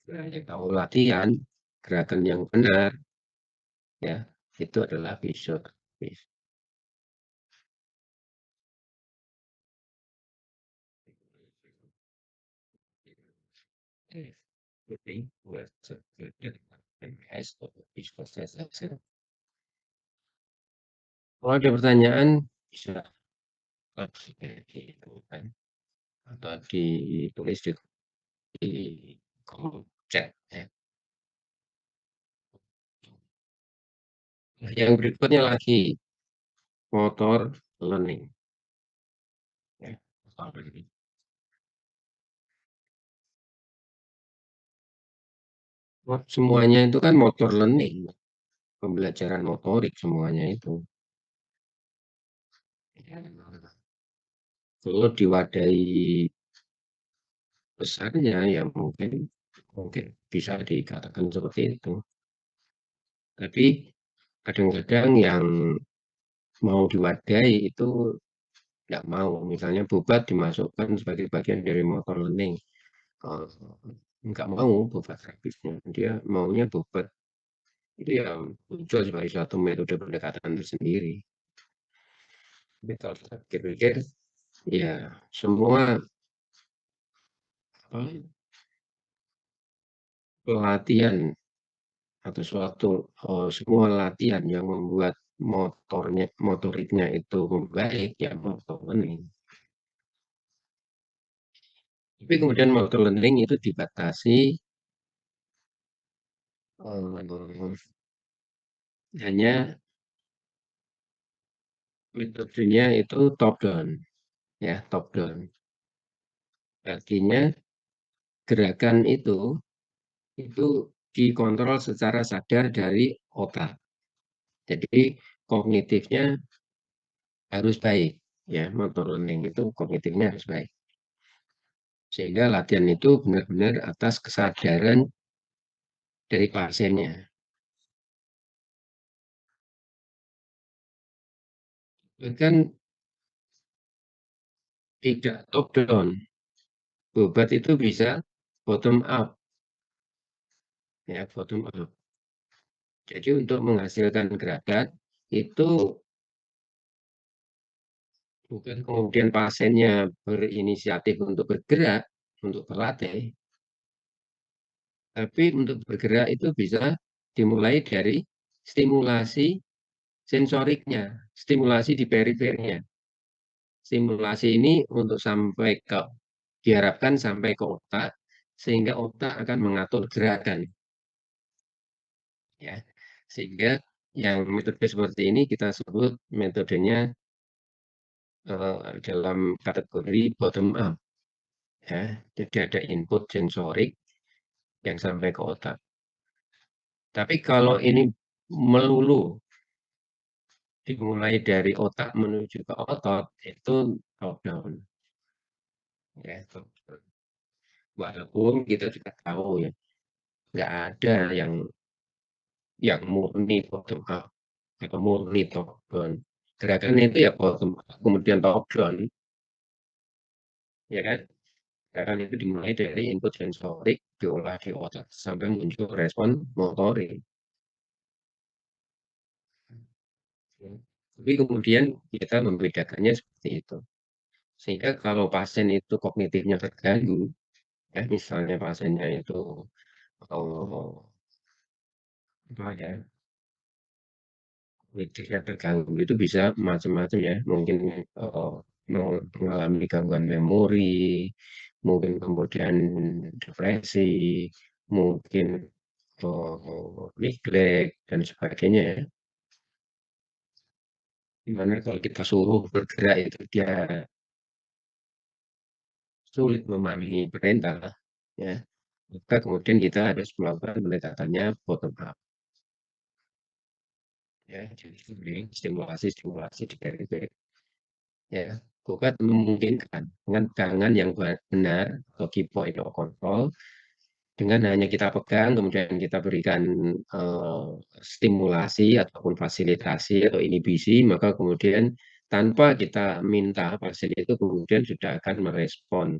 Nah, yang tahu latihan, gerakan yang benar, ya itu adalah fisioterapis. Jadi buat MS atau visualisasi. Kalau ada pertanyaan bisa itu kan atau ditulis di kolom chat ya. Nah, yang berikutnya lagi motor learning ya. Motor learning. Semuanya itu kan motor learning, pembelajaran motorik semuanya itu. Ya, kalau diwadahi besarnya ya mungkin mungkin bisa dikatakan seperti itu. Tapi kadang-kadang yang mau diwadahi itu nggak mau. Misalnya bobat dimasukkan sebagai bagian dari motor learning. Eh, nggak mau bobat terapisnya. Dia maunya bobat itu yang muncul sebagai suatu metode pendekatan tersendiri. Tapi kalau kita pikir-pikir, ya semua apa, pelatihan atau suatu semua latihan yang membuat motoriknya itu membaik ya motor learning. Tapi kemudian motor learning itu dibatasi hanya metodenya itu top down ya, top down. Artinya gerakan itu dikontrol secara sadar dari otak. Jadi kognitifnya harus baik ya, motor learning itu kognitifnya harus baik. Sehingga latihan itu benar-benar atas kesadaran dari pasiennya. Kan tidak top down, Bobat itu bisa bottom up, ya bottom up. Jadi untuk menghasilkan gerakan itu bukan kemudian pasiennya berinisiatif untuk bergerak, untuk berlatih, tapi untuk bergerak itu bisa dimulai dari stimulasi sensoriknya, stimulasi di periferinya. Stimulasi ini untuk sampai ke diharapkan sampai ke otak, sehingga otak akan mengatur gerakan, ya. Sehingga yang metode seperti ini kita sebut metodenya dalam kategori bottom up, ya. Jadi ada input sensorik yang sampai ke otak. Tapi kalau ini melulu dimulai dari otak menuju ke otot, itu top down, ya. Walaupun kita juga tahu ya, nggak ada yang murni bottom up atau murni top down. Gerakan itu ya bottom up, kemudian top down, ya kan? Gerakan itu dimulai dari input sensorik, diolah di otak sampai muncul respon motorik. Ya. Tapi kemudian kita membedakannya seperti itu. Sehingga kalau pasien itu kognitifnya terganggu, ya misalnya pasiennya itu apa ya, kognitifnya terganggu itu bisa macam-macam ya, mungkin mengalami gangguan memori, mungkin kemudian depresi, mungkin neglek dan sebagainya ya. Dimana kalau kita suruh bergerak itu dia sulit memahami perintah, ya. Maka kemudian kita harus melakukan pendekatannya bottom up, ya. Jadi stimulasi di periphery, ya. Bukan memungkinkan dengan tangan yang benar atau key point of control, dengan hanya kita pegang kemudian kita berikan stimulasi ataupun fasilitasi atau inhibisi, maka kemudian tanpa kita minta pasien itu kemudian sudah akan merespon,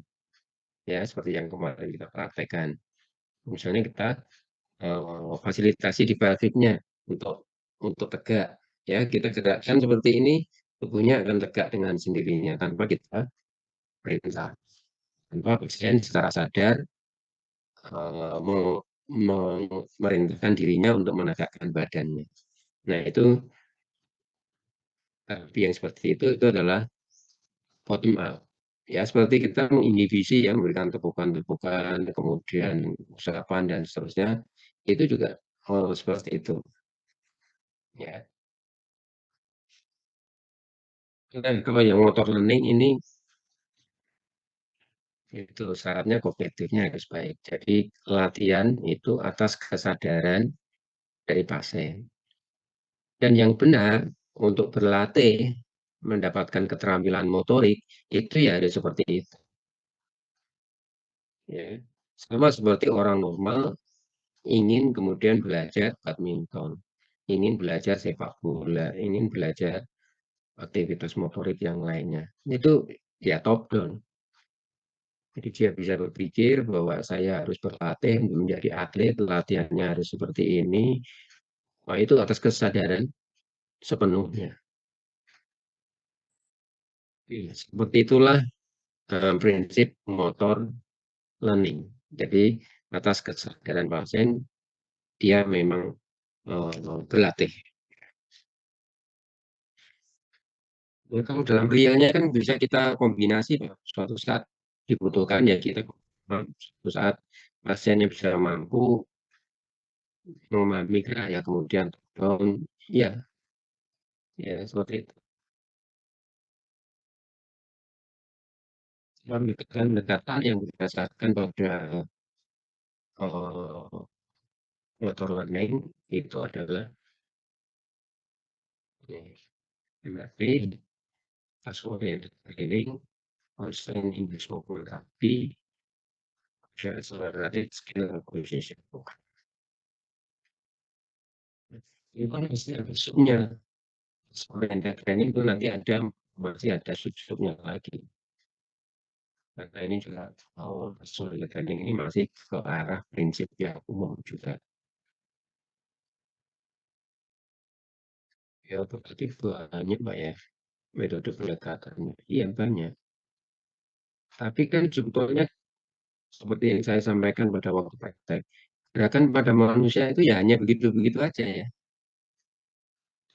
ya seperti yang kemarin kita praktekkan. Misalnya kita fasilitasi di pelviknya untuk tegak, ya kita gerakkan seperti ini, tubuhnya akan tegak dengan sendirinya tanpa kita perintah, tanpa pasien secara sadar merintahkan dirinya untuk menegakkan badannya. Nah itu terapi yang seperti itu adalah bottom up. Ya seperti kita menginhibisi ya, memberikan tepukan-tepukan, kemudian usapan dan seterusnya, itu juga seperti itu. Ya. Dan kalau yang motor learning ini itu syaratnya kognitifnya harus baik. Jadi latihan itu atas kesadaran dari pasien. Dan yang benar untuk berlatih mendapatkan keterampilan motorik itu ya harus seperti itu. Ya. Sama seperti orang normal ingin kemudian belajar badminton, ingin belajar sepak bola, ingin belajar aktivitas motorik yang lainnya. Itu ya top down. Jadi dia bisa berpikir bahwa saya harus berlatih untuk menjadi atlet, latihannya harus seperti ini. Wah, itu atas kesadaran sepenuhnya. Iya, seperti itulah prinsip motor learning. Jadi atas kesadaran pasien dia memang berlatih. Ya, kalau dalam realnya kan bisa kita kombinasi, Pak. Suatu saat dibutuhkan ya kita suatu saat pasiennya bisa mampu memahami gerak ya kemudian down, ya, ya seperti itu. Pendekatan yang berdasarkan pada motor learning itu adalah MRP, task oriented training, constant invisible therapy, accelerated skill acquisition. Itu kan istilah besarnya. Oriented training itu nanti masih ada sub-subnya lagi. Karena ini juga oriented training ini masih ke arah prinsip yang umum juga. Ya, berarti banyak Pak ya, metode pendekatannya. Iya banyak. Tapi kan sebetulnya seperti yang saya sampaikan pada waktu praktek, gerakan pada manusia itu ya hanya begitu-begitu aja ya.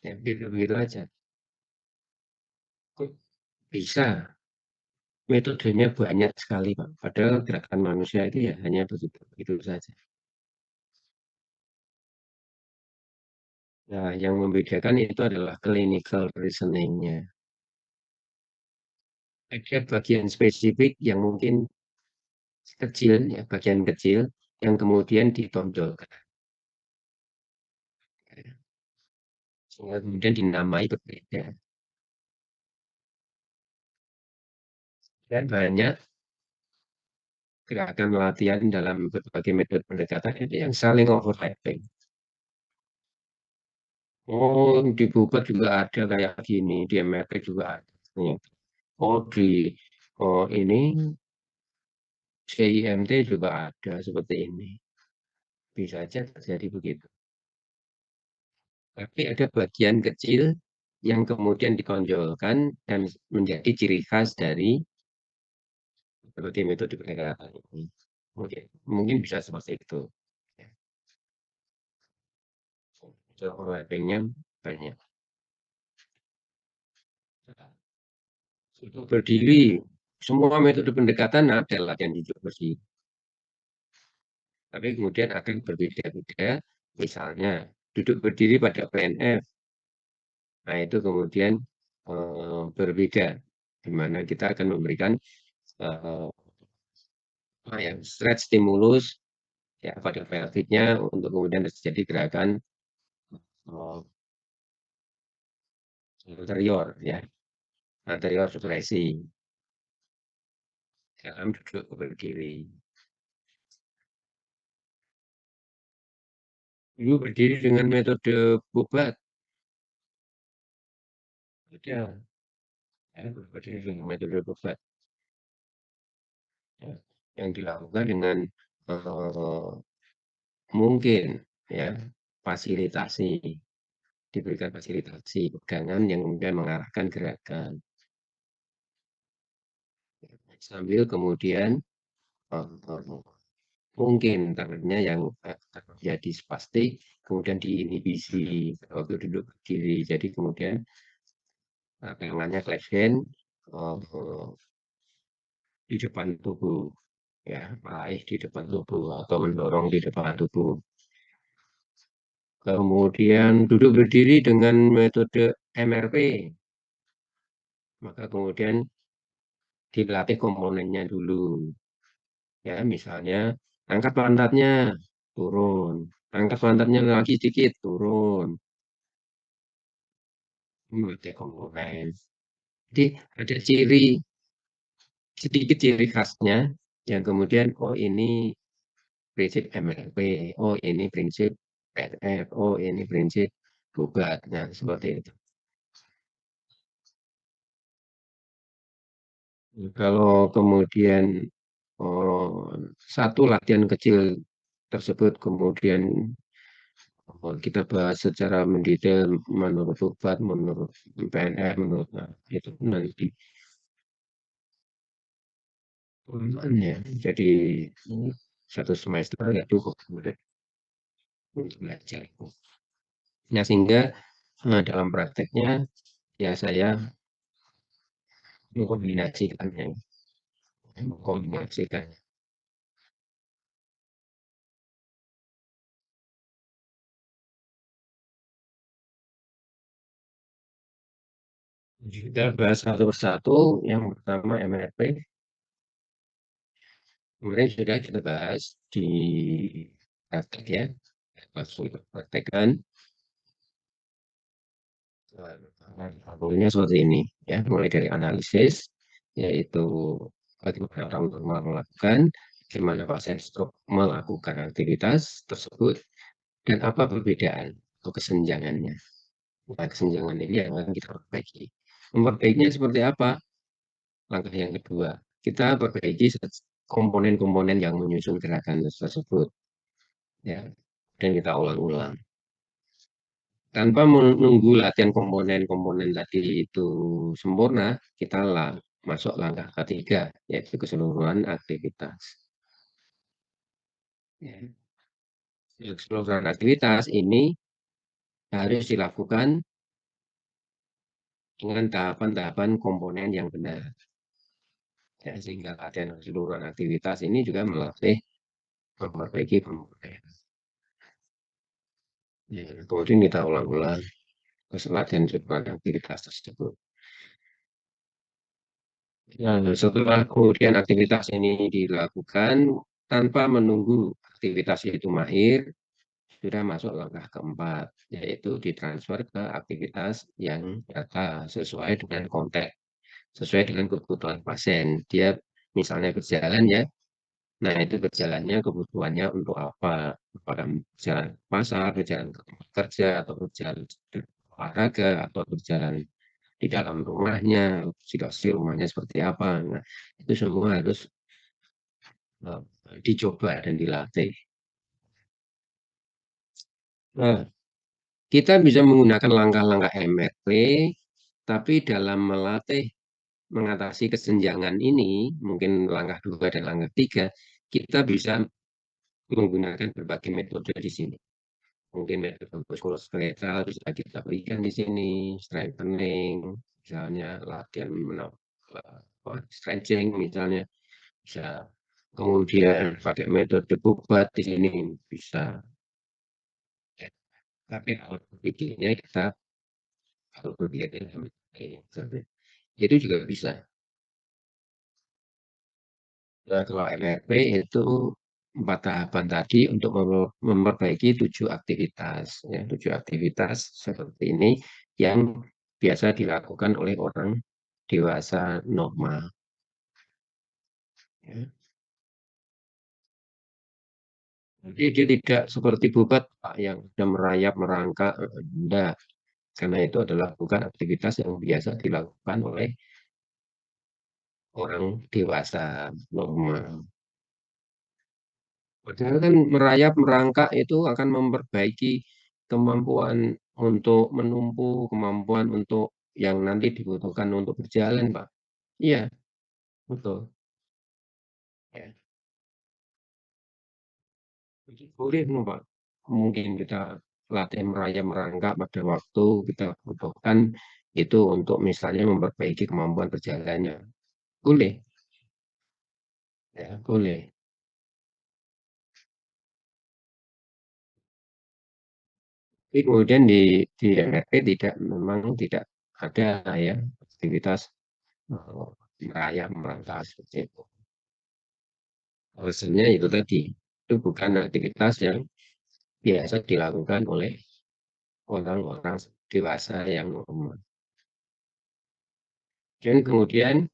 Ya begitu-begitu aja. Kok bisa? Metodenya banyak sekali Pak. Padahal gerakan manusia itu ya hanya begitu-begitu saja. Nah, yang membedakan itu adalah clinical reasoning-nya. Ada bagian spesifik yang mungkin kecil, ya, bagian kecil yang kemudian ditonjolkan. Sehingga kemudian dinamai berbeda. Dan banyak gerakan latihan dalam berbagai metode pendekatan itu yang saling overlapping. Oh, di Bubat juga ada kayak gini, di MRT juga ada. Oh, ini CIMT juga ada seperti ini. Bisa saja terjadi begitu. Tapi ada bagian kecil yang kemudian ditonjolkan dan menjadi ciri khas dari berbagai metode pendekatan ini. Mungkin bisa seperti itu. Ya, overlapping-nya banyak. Untuk berdiri, semua metode pendekatan ada latihan duduk berdiri. Tapi kemudian akan berbeda-beda. Misalnya, duduk berdiri pada PNF. Nah, itu kemudian berbeda. Di mana kita akan memberikan eh, stretch stimulus ya pada pelviknya untuk kemudian terjadi gerakan eh, anterior ya, anterior supresi dalam duduk berdiri. Dulu berdiri dengan metode Bobat. Ada ya, berdiri dengan metode Bobat ya, yang dilakukan dengan eh, mungkin ya fasilitasi, diberikan fasilitasi pegangan yang kemudian mengarahkan gerakan sambil kemudian mungkin tangannya yang terjadi spastik kemudian diinhibisi waktu duduk berdiri. Jadi kemudian tangannya flash hand di depan tubuh, ya, meraih di depan tubuh atau mendorong di depan tubuh. Kemudian duduk berdiri dengan metode MRP, maka kemudian dilatih komponennya dulu. Ya, misalnya angkat pantatnya, turun. Angkat pantatnya lagi sedikit, turun. Melatih komponen. Jadi ada sedikit ciri khasnya yang kemudian, oh ini prinsip MLP, oh ini prinsip PNF, oh ini prinsip Bobat. Nah, seperti itu. Kalau kemudian oh, satu latihan kecil tersebut kemudian kita bahas secara mendetail menurut Bobat, menurut PNF, menurut nah, itu nanti ya. Jadi satu semester nggak cukup kemudian untuk belajar. Nah, sehingga dalam prakteknya ya saya mengkombinasikannya, mengkombinasikan. Kita bahas satu persatu. Yang pertama MRP, kemudian sudah kita bahas di praktek ya, pas praktekan. Alurnya seperti ini ya, mulai dari analisis, yaitu bagaimana orang normal melakukan, bagaimana pasien stroke melakukan aktivitas tersebut, dan apa perbedaan atau kesenjangannya. Nah, kesenjangan ini yang akan kita perbaiki. Memperbaikinya seperti apa? Langkah yang kedua, kita perbaiki komponen-komponen yang menyusun gerakan tersebut, ya, dan kita ulang-ulang. Tanpa menunggu latihan komponen-komponen tadi itu sempurna, kita masuk langkah ketiga, yaitu keseluruhan aktivitas. Ya. Keseluruhan aktivitas ini harus dilakukan dengan tahapan-tahapan komponen yang benar. Ya, sehingga latihan keseluruhan aktivitas ini juga melatih memperbaiki komponen. Ya, kemudian kita ulang-ulang latihan keseluruhan aktivitas tersebut. Nah, setelah kemudian aktivitas ini dilakukan tanpa menunggu aktivitas itu mahir, sudah masuk langkah keempat, yaitu ditransfer ke aktivitas yang nyata sesuai dengan konteks, sesuai dengan kebutuhan pasien. Dia misalnya berjalan ya, nah itu berjalannya kebutuhannya untuk apa? Apakah berjalan ke pasar, berjalan ke tempat kerja, atau berjalan olahraga, atau berjalan di dalam rumahnya, situasi rumahnya seperti apa. Nah, itu semua harus uh, dicoba dan dilatih. Nah, kita bisa menggunakan langkah-langkah MRP, tapi dalam melatih mengatasi kesenjangan ini, mungkin langkah 2 dan langkah 3, kita bisa menggunakan berbagai metode di sini. Mungkin metode muskuloskeletal bisa kita berikan di sini, strengthening, misalnya latihan stretching misalnya bisa. Kemudian pakai metode bubat di sini bisa. Tapi kalau berpikirnya kita kalau berpikirnya itu juga bisa. Nah, kalau MRP itu 4 tahapan tadi untuk memperbaiki 7 aktivitas. Ya, 7 aktivitas seperti ini yang biasa dilakukan oleh orang dewasa normal. Ya. Jadi dia tidak seperti bubat Pak, yang sudah merayap, merangkak. Enggak. Karena itu adalah bukan aktivitas yang biasa dilakukan oleh orang dewasa normal. Padahal kan merayap, merangkak itu akan memperbaiki kemampuan untuk menumpu, kemampuan untuk yang nanti dibutuhkan untuk berjalan, Pak. Iya, betul. Ya. Jadi boleh, Pak. Mungkin kita latih merayap, merangkak pada waktu kita butuhkan itu untuk misalnya memperbaiki kemampuan berjalannya. Boleh, ya, boleh. Tapi kemudian di MRP memang tidak ada ya aktivitas merayap, merangkak seperti itu. Alasannya itu tadi, itu bukan aktivitas yang biasa dilakukan oleh orang-orang dewasa yang normal. Dan kemudian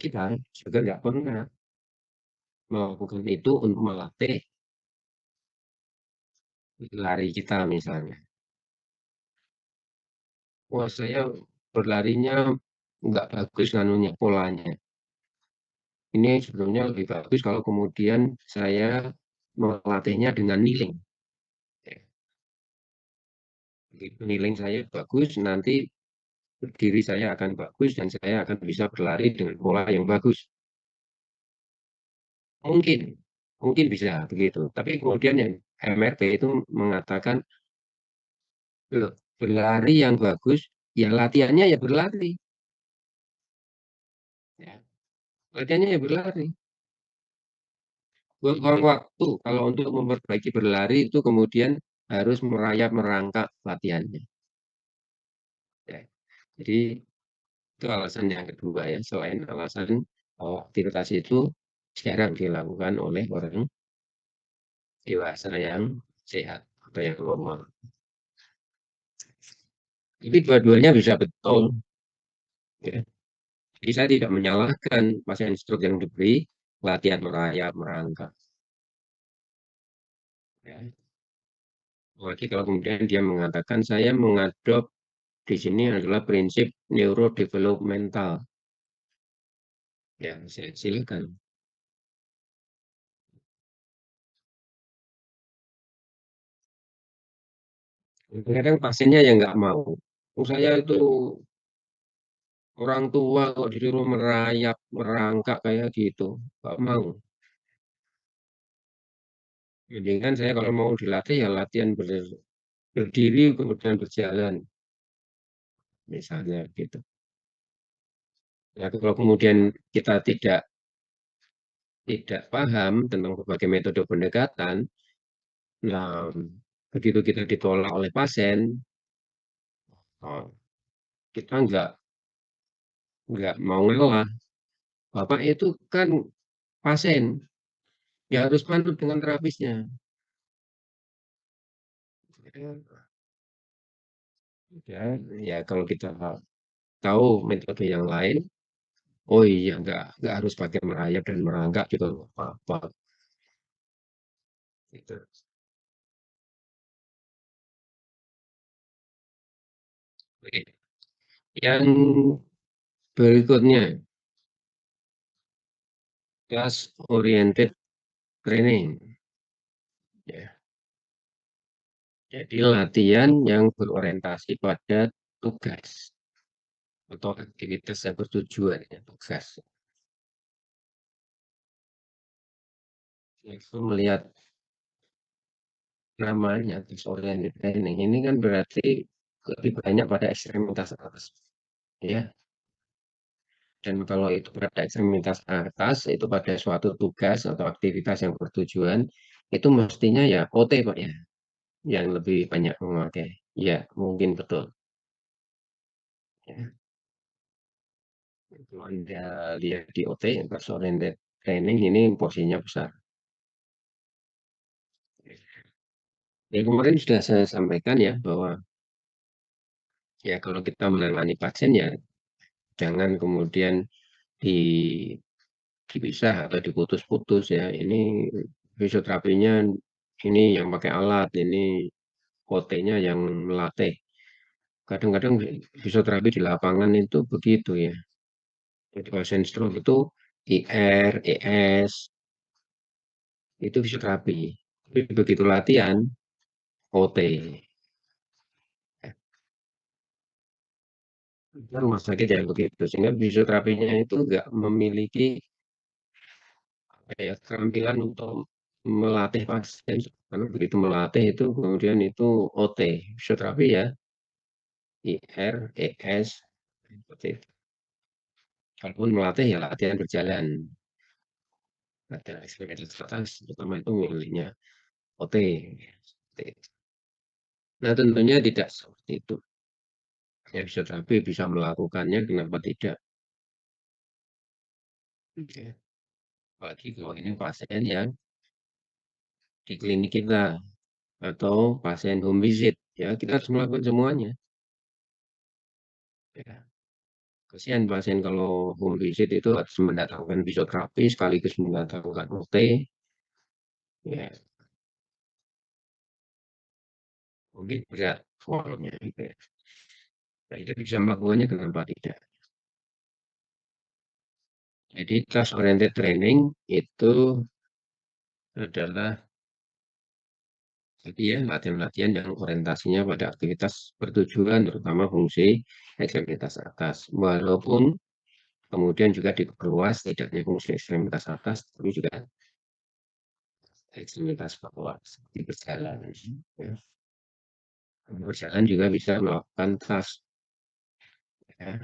kita juga nggak pernah melakukan itu untuk melatih lari kita misalnya. Wah, saya berlarinya nggak bagus nganunya, polanya. Ini sebenarnya lebih bagus kalau kemudian saya melatihnya dengan kneeling. Ya, begitu kneeling saya bagus, nanti diri saya akan bagus dan saya akan bisa berlari dengan pola yang bagus. Mungkin, mungkin bisa begitu. Tapi kemudian yang MRP itu mengatakan, loh, berlari yang bagus, ya latihannya ya berlari. Ya, latihannya ya berlari. Buang waktu kalau untuk memperbaiki berlari itu kemudian harus merayap merangkak latihannya. Ya. Jadi itu alasan yang kedua ya, selain alasan bahwa aktivitas itu jarang dilakukan oleh orang dewasa yang sehat atau yang normal. Jadi dua-duanya bisa betul. Ya. Jadi saya tidak menyalahkan pasien stroke yang diberi latihan merayap, merangkak. Ya. Apalagi kalau kemudian dia mengatakan saya mengadop di sini adalah prinsip neurodevelopmental. Ya, silakan. Kadang pasiennya yang nggak mau. "Oh, saya itu orang tua kok disuruh merayap, merangkak kayak gitu, nggak mau. Mendingan saya kalau mau dilatih ya latihan berdiri kemudian berjalan," misalnya gitu. Ya kalau kemudian kita tidak paham tentang berbagai metode pendekatan, nah begitu kita ditolak oleh pasien, oh, kita nggak mau ngalah. "Bapak itu kan pasien, ya harus manut dengan terapisnya." Ya, ya kalau kita tahu metode yang lain, oh iya nggak harus pakai merayap dan merangkak juga nggak apa-apa gitu. Oke. Yang berikutnya, class oriented training. Ya, jadi latihan yang berorientasi pada tugas atau aktivitas yang bertujuan ya, tugas. Itu melihat namanya class oriented training ini kan berarti lebih banyak pada ekstremitas atas. Ya, dan kalau itu pada ekstremitas atas, itu pada suatu tugas atau aktivitas yang bertujuan, itu mestinya ya OT Pak ya, yang lebih banyak memakai. Ya, mungkin betul. Ya, kalau Anda lihat di OT, Course Oriented Training ini porsinya besar. Ya kemarin sudah saya sampaikan ya bahwa ya kalau kita menangani pasien ya jangan kemudian di dipisah atau diputus-putus ya. Ini fisioterapinya ini yang pakai alat, ini OT-nya yang melatih. Kadang-kadang fisioterapi di lapangan itu begitu ya. Jadi pasien stroke itu IR, ES, itu fisioterapi. Tapi begitu latihan, OT. Kan rumah sakit yang begitu. Sehingga fisioterapinya itu nggak memiliki apa ya, keterampilan untuk melatih pasien. Karena begitu melatih itu kemudian itu OT. Fisioterapi ya, IR, ES, seperti itu. Kalaupun melatih ya latihan berjalan. Latihan eksperimen terbatas, terutama itu miliknya OT. Seperti itu. Nah, tentunya tidak seperti itu. Ya, fisioterapi bisa melakukannya, kenapa tidak? Oke. Apalagi kalau ini pasien yang di klinik kita atau pasien home visit, ya kita harus melakukan semuanya. Ya. Kasihan pasien kalau home visit itu harus mendatangkan fisioterapi sekaligus mendatangkan OT, ya mungkin berat soalnya gitu ya. Nah, itu bisa melakukannya, kenapa tidak? Jadi task oriented training itu adalah jadi ya latihan-latihan yang orientasinya pada aktivitas bertujuan, terutama fungsi ekstremitas atas. Walaupun kemudian juga diperluas tidak hanya fungsi ekstremitas atas, tapi juga ekstremitas bawah seperti berjalan. Ya. Berjalan juga bisa melakukan tas. Ya.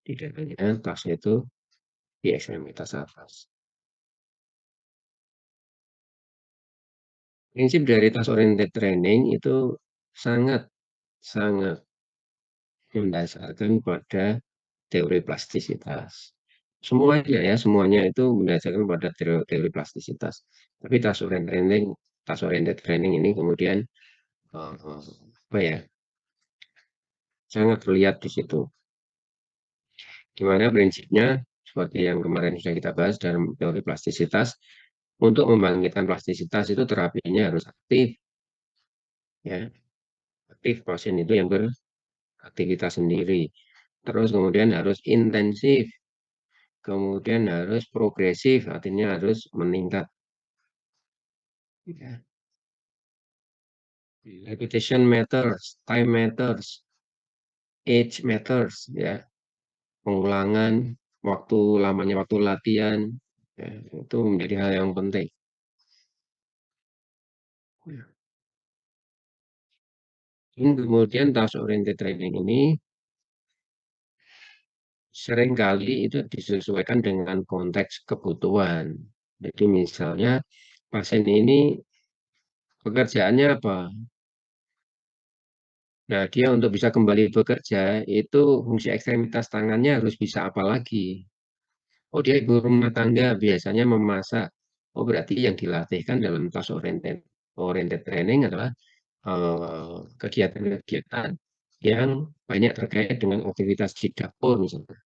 Tidak hanya tas itu di ekstremitas atas. Prinsip dari task oriented training itu sangat sangat mendasarkan pada teori plastisitas. Semuanya itu berdasarkan pada teori plastisitas. Tapi task oriented training ini kemudian apa ya, sangat terlihat di situ. Gimana prinsipnya, seperti yang kemarin sudah kita bahas dalam teori plastisitas, untuk membangkitkan plastisitas itu terapinya harus aktif. ya, aktif pasien itu yang beraktivitas sendiri. Terus kemudian harus intensif, kemudian harus progresif, artinya harus meningkat. Ya. Repetition matters, time matters, age matters, ya. Pengulangan, waktu latihan, ya, itu menjadi hal yang penting. Ya. Dan kemudian task oriented training ini seringkali itu disesuaikan dengan konteks kebutuhan. Jadi misalnya pasien ini pekerjaannya apa? Nah, dia untuk bisa kembali bekerja itu fungsi ekstremitas tangannya harus bisa apa lagi? Oh, dia ibu rumah tangga biasanya memasak. Oh, berarti yang dilatihkan dalam task oriented oriented training adalah kegiatan-kegiatan yang banyak terkait dengan aktivitas di dapur misalnya.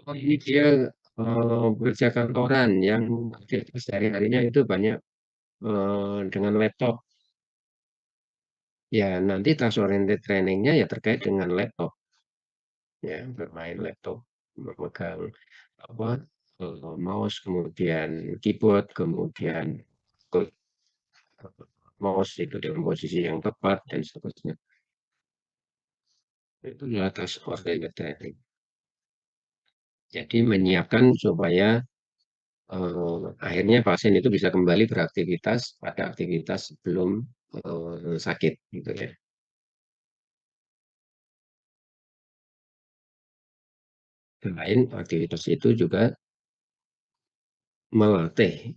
Oh, ini dia bekerja kantoran yang aktivitas sehari-harinya itu banyak dengan laptop. Ya, nanti task oriented trainingnya ya terkait dengan laptop. Ya, bermain laptop, memegang apa mouse, kemudian keyboard, kemudian mouse itu dalam posisi yang tepat dan seterusnya. Itu adalah task oriented training. Jadi menyiapkan supaya akhirnya pasien itu bisa kembali beraktivitas pada aktivitas sebelum sakit gitu ya. Selain aktivitas itu juga melatih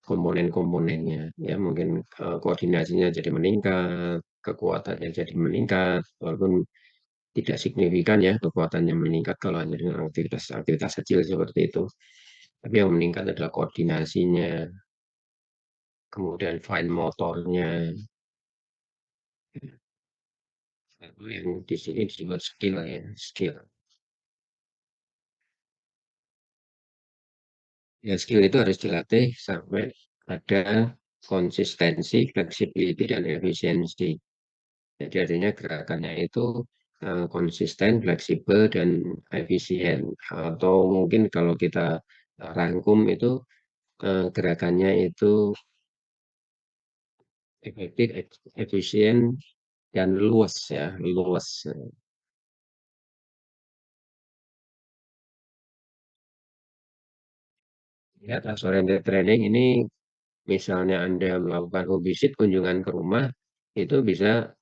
komponen-komponennya ya, mungkin koordinasinya jadi meningkat, kekuatannya jadi meningkat, walaupun tidak signifikan ya kekuatannya meningkat kalau hanya dengan aktivitas kecil seperti itu. Tapi yang meningkat adalah koordinasinya, kemudian fine motornya, itu yang di sini disebut skill ya, skill. Ya, skill itu harus dilatih sampai ada konsistensi, fleksibilitas, dan efisiensi. Jadi artinya gerakannya itu konsisten, fleksibel, dan efisien. Atau mungkin kalau kita rangkum itu gerakannya itu efektif, efisien, dan luas ya, luas. Ya, task oriented training ini misalnya Anda melakukan home visit, kunjungan ke rumah, itu bisa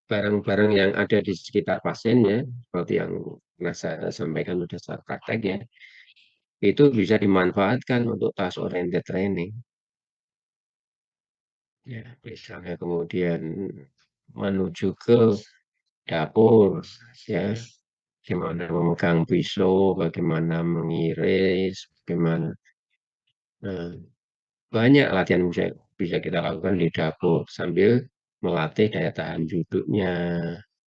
barang-barang yang ada di sekitar pasien ya, seperti yang pernah saya sampaikan pada saat praktek ya, itu bisa dimanfaatkan untuk task oriented training. Ya, misalnya kemudian menuju ke dapur, ya, bagaimana memegang pisau, bagaimana mengiris, bagaimana. Nah, banyak latihan bisa bisa kita lakukan di dapur sambil melatih daya tahan duduknya.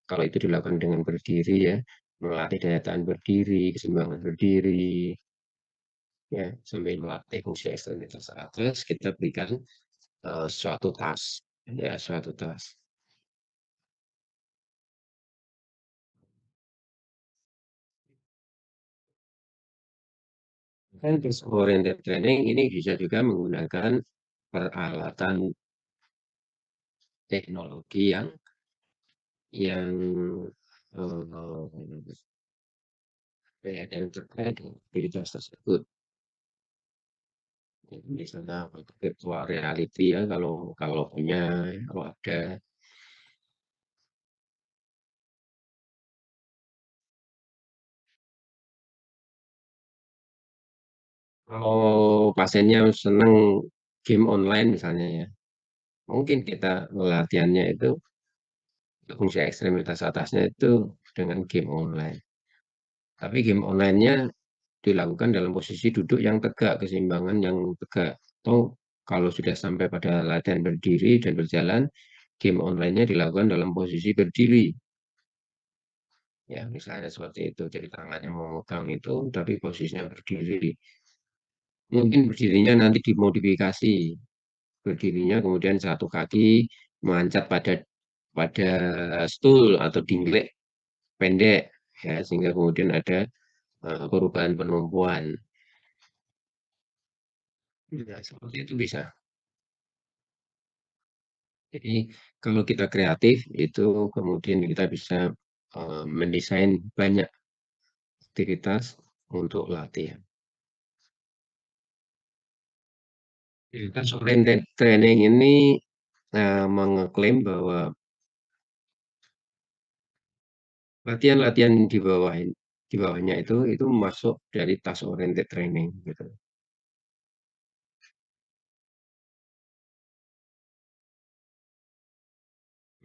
Kalau itu dilakukan dengan berdiri ya, melatih daya tahan berdiri, keseimbangan berdiri, ya, sambil melatih fungsi ekstremitas atas, kita berikan suatu tas, ya, suatu tas. Kan task oriented training ini bisa juga menggunakan peralatan teknologi yang ya, dan terkait dengan aktivitas tersebut. Jadi misalnya virtual reality ya, kalau kalau punya, kalau ada. Kalau pasiennya senang game online misalnya ya, mungkin kita latihannya itu fungsi ekstremitas atasnya itu dengan game online. Tapi game online-nya dilakukan dalam posisi duduk yang tegak, keseimbangan yang tegak. Atau kalau sudah sampai pada latihan berdiri dan berjalan, game online-nya dilakukan dalam posisi berdiri. Ya, misalnya seperti itu. Jadi tangannya memegang itu, tapi posisinya berdiri. mungkin berdirinya nanti dimodifikasi, berdirinya kemudian satu kaki mengancat pada pada stul atau dinglek pendek, ya, sehingga kemudian ada perubahan penumpuan. Ya, seperti itu bisa. Jadi kalau kita kreatif itu kemudian kita bisa mendesain banyak aktivitas untuk latihan. Aktivitas oriented training ini mengklaim bahwa latihan-latihan di bawahnya itu masuk dari task oriented training gitu.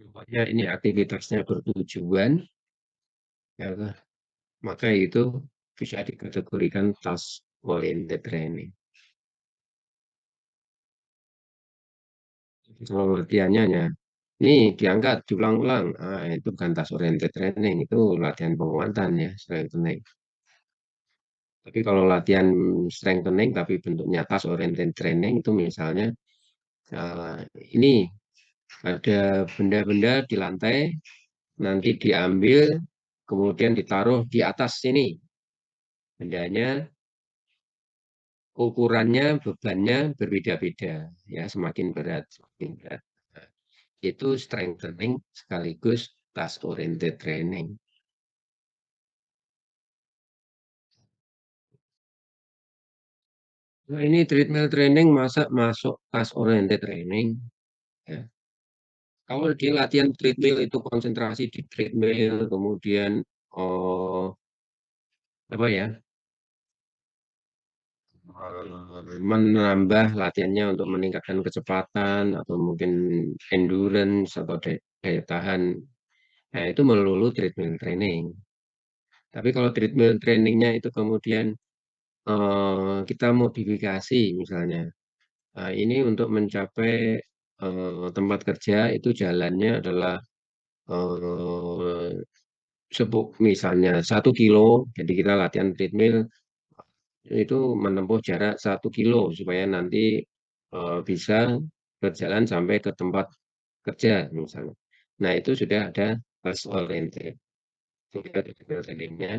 Pokoknya ini aktivitasnya bertujuan, ya, maka itu bisa dikategorikan task oriented training. Kalau latihannya ya, ini diangkat, diulang-ulang, itu bukan task oriented training, itu latihan penguatan ya, strengthening. Tapi kalau latihan strengthening tapi bentuknya task oriented training itu misalnya eh, ini ada benda-benda di lantai, nanti diambil, kemudian ditaruh di atas sini. Bendanya, ukurannya, bebannya berbeda-beda, ya, semakin berat, semakin berat. Nah, itu strengthening sekaligus task oriented training. Nah, ini treadmill training masa masuk task oriented training, ya. Kalau dia latihan treadmill itu konsentrasi di treadmill, kemudian oh, apa ya, menambah latihannya untuk meningkatkan kecepatan atau mungkin endurance atau daya tahan. Nah, itu melulu treadmill training. Tapi kalau treadmill trainingnya itu kemudian kita modifikasi misalnya. Nah, ini untuk mencapai tempat kerja itu jalannya adalah eh, misalnya 1 kilo, jadi kita latihan treadmill itu menempuh jarak 1 kilo supaya nanti bisa berjalan sampai ke tempat kerja misalnya. Nah, itu sudah ada task oriented. Sehingga treadmill trainingnya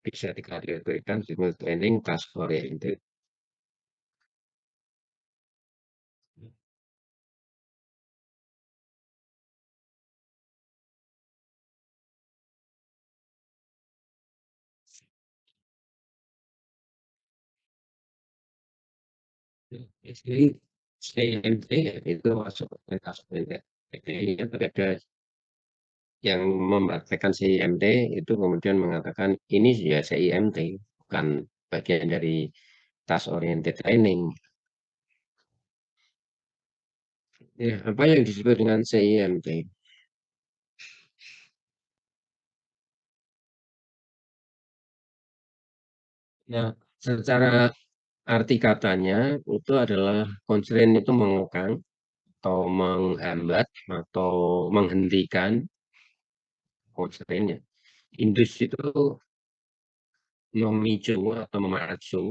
bisa dikategorikan treadmill training task oriented. Jadi CMT itu masuk ke task oriented. Jadi ada yang mempraktekkan CIMT itu kemudian mengatakan ini ya CIMT, bukan bagian dari task oriented training. Ya, apa yang disebut dengan CIMT? Nah, secara arti katanya itu adalah constraint itu mengekang atau menghambat atau menghentikan constraint-nya. Industri itu memicu atau memacu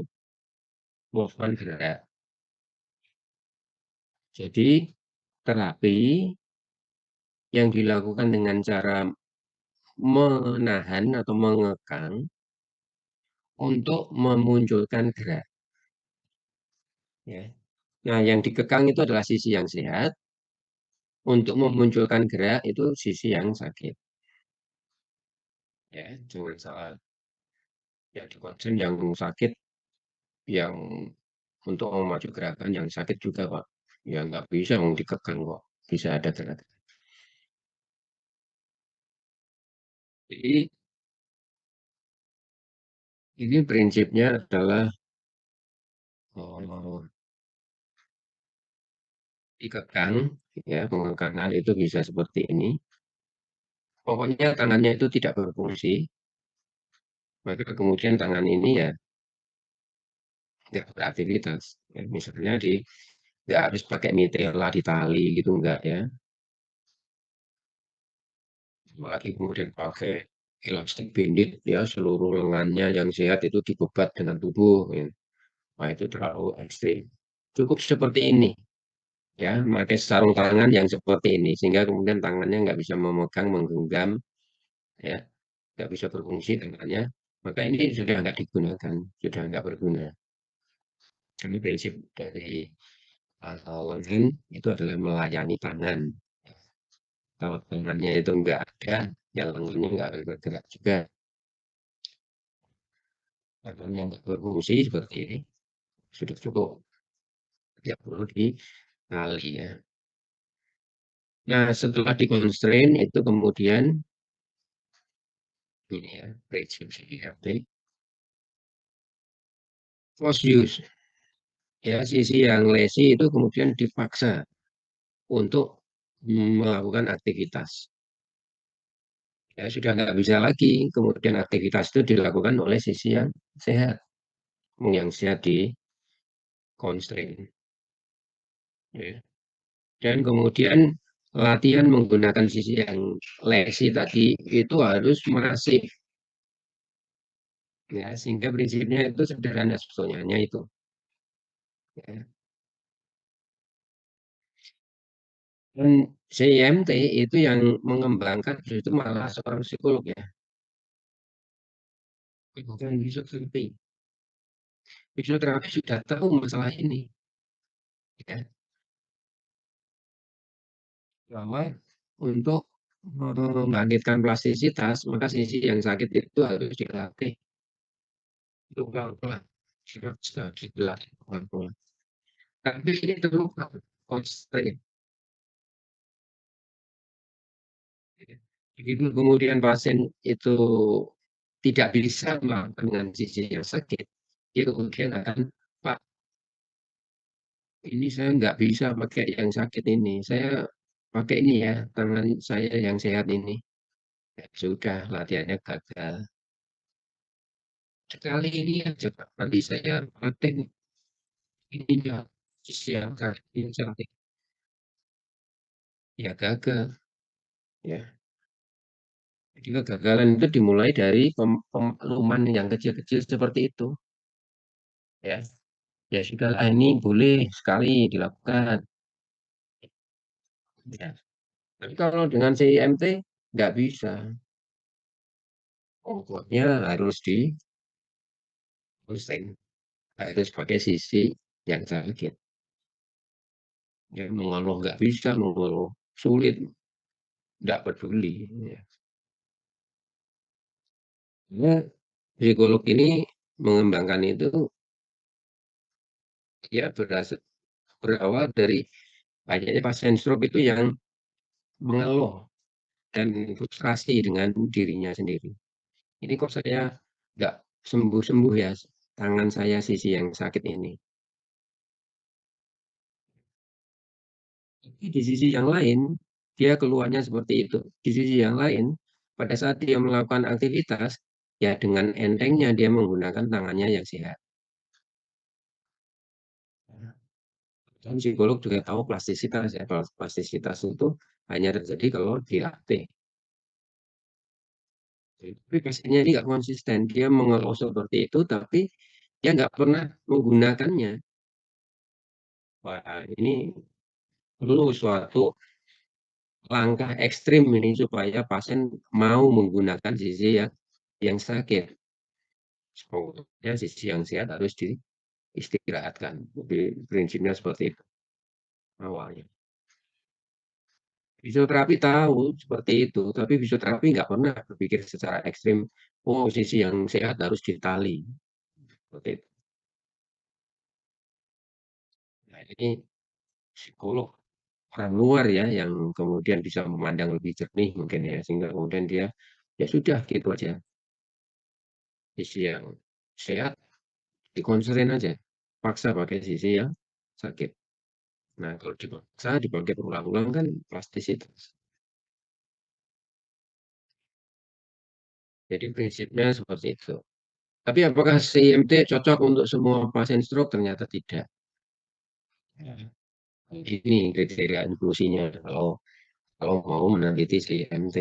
movement gerak. Jadi terapi yang dilakukan dengan cara menahan atau mengekang untuk memunculkan gerak, ya. Nah, yang dikekang itu adalah sisi yang sehat, untuk memunculkan gerak itu sisi yang sakit, ya. Jangan salah, ya, dikonsep yang sakit, yang untuk memacu gerakan yang sakit juga, Pak. Ya nggak bisa mau dikekang kok, bisa ada gerak. Jadi ini prinsipnya adalah oh, dikekang, ya, pengekangan itu bisa seperti ini. Pokoknya tangannya itu tidak berfungsi, maka kemudian tangan ini ya nggak beraktivitas. Ya, misalnya nggak harus pakai mitela di tali gitu, enggak ya. Apalagi kemudian pakai elastik bindit, ya, seluruh lengannya yang sehat itu dibebat dengan tubuh. Ya. Wah, itu terlalu ekstrim. Cukup seperti ini, ya, pakai sarung tangan yang seperti ini, sehingga kemudian tangannya nggak bisa memegang, menggenggam, ya, nggak bisa berfungsi tangannya. Maka ini sudah nggak digunakan, sudah nggak berguna. Kami prinsip dari lengan itu adalah melayani tangan. Kalau tangannya itu nggak ada, ya lengannya nggak bergerak juga. Tangannya nggak berfungsi seperti ini, sudah cukup. Tidak perlu ditali ya. Nah, setelah dikonstrain itu kemudian ini ya, prinsip CFD, force use. Ya, sisi yang lesi itu kemudian dipaksa untuk melakukan aktivitas. Ya, sudah nggak bisa lagi. Kemudian aktivitas itu dilakukan oleh sisi yang sehat, yang sehat di constraint. Ya. Dan kemudian latihan menggunakan sisi yang lesi tadi itu harus masif. Ya, sehingga prinsipnya itu sederhana sebetulnya, hanya itu. Ya. Dan CIMT itu yang mengembangkan itu malah seorang psikolog ya, bukan fisioterapi. Fisioterapi sudah tahu masalah ini, ya, bahwa untuk membangkitkan plastisitas, maka sisi yang sakit itu harus dilatih. Itu pelan-pelan, dilatih pelan-pelan. Tapi ini terlupa, constraint. Begitu kemudian pasien itu tidak bisa melakukan dengan sisi yang sakit, dia kemudian akan, Pak, ini saya nggak bisa pakai yang sakit ini. Saya pakai ini ya, tangan saya yang sehat ini. Ya, sudah, latihannya gagal. Sekali ini aja, Pak. Nanti saya pakai ininya, yang sakit, yang sakit. Ya gagal. Ya. Jadi kegagalan itu dimulai dari pemakluman yang kecil-kecil seperti itu. Ya, ya sudah, ini boleh sekali dilakukan. Ya. Tapi kalau dengan CIMT nggak bisa. Pokoknya harus di konsisten, harus pakai sisi yang sakit. Ya, mengeluh nggak bisa, mengeluh sulit, nggak peduli. Ya. Karena psikolog ini mengembangkan itu ya berawal dari banyaknya pasien stroke itu yang mengeluh dan frustrasi dengan dirinya sendiri. Ini kok saya nggak sembuh-sembuh ya, tangan saya sisi yang sakit ini. Tapi di sisi yang lain, dia keluhannya seperti itu. Di sisi yang lain, pada saat dia melakukan aktivitas, ya dengan entengnya dia menggunakan tangannya yang sehat. Dan psikolog juga tahu plastisitas ya. Plastisitas itu hanya terjadi kalau dilatih. Tapi pasiennya ini nggak konsisten. Dia mengeluh seperti itu, tapi dia nggak pernah menggunakannya. Wah, ini perlu suatu langkah ekstrim ini supaya pasien mau menggunakan sisi yang sakit. Ya, sisi yang sehat harus diistirahatkan. Jadi prinsipnya seperti itu awalnya. Fisioterapi tahu seperti itu, tapi fisioterapi nggak pernah berpikir secara ekstrim, oh sisi yang sehat harus ditali. Seperti itu. Nah, ini psikolog orang luar ya yang kemudian bisa memandang lebih jernih mungkin ya, sehingga kemudian dia ya sudah gitu aja. Sisi yang sehat dikonserin aja, paksa pakai sisi yang sakit. Nah, kalau dipaksa dipakai berulang-ulang kan plastisitas. Jadi prinsipnya seperti itu. Tapi apakah CIMT cocok untuk semua pasien stroke? Ternyata tidak. Ini kriteria inklusinya kalau mau meneliti CIMT.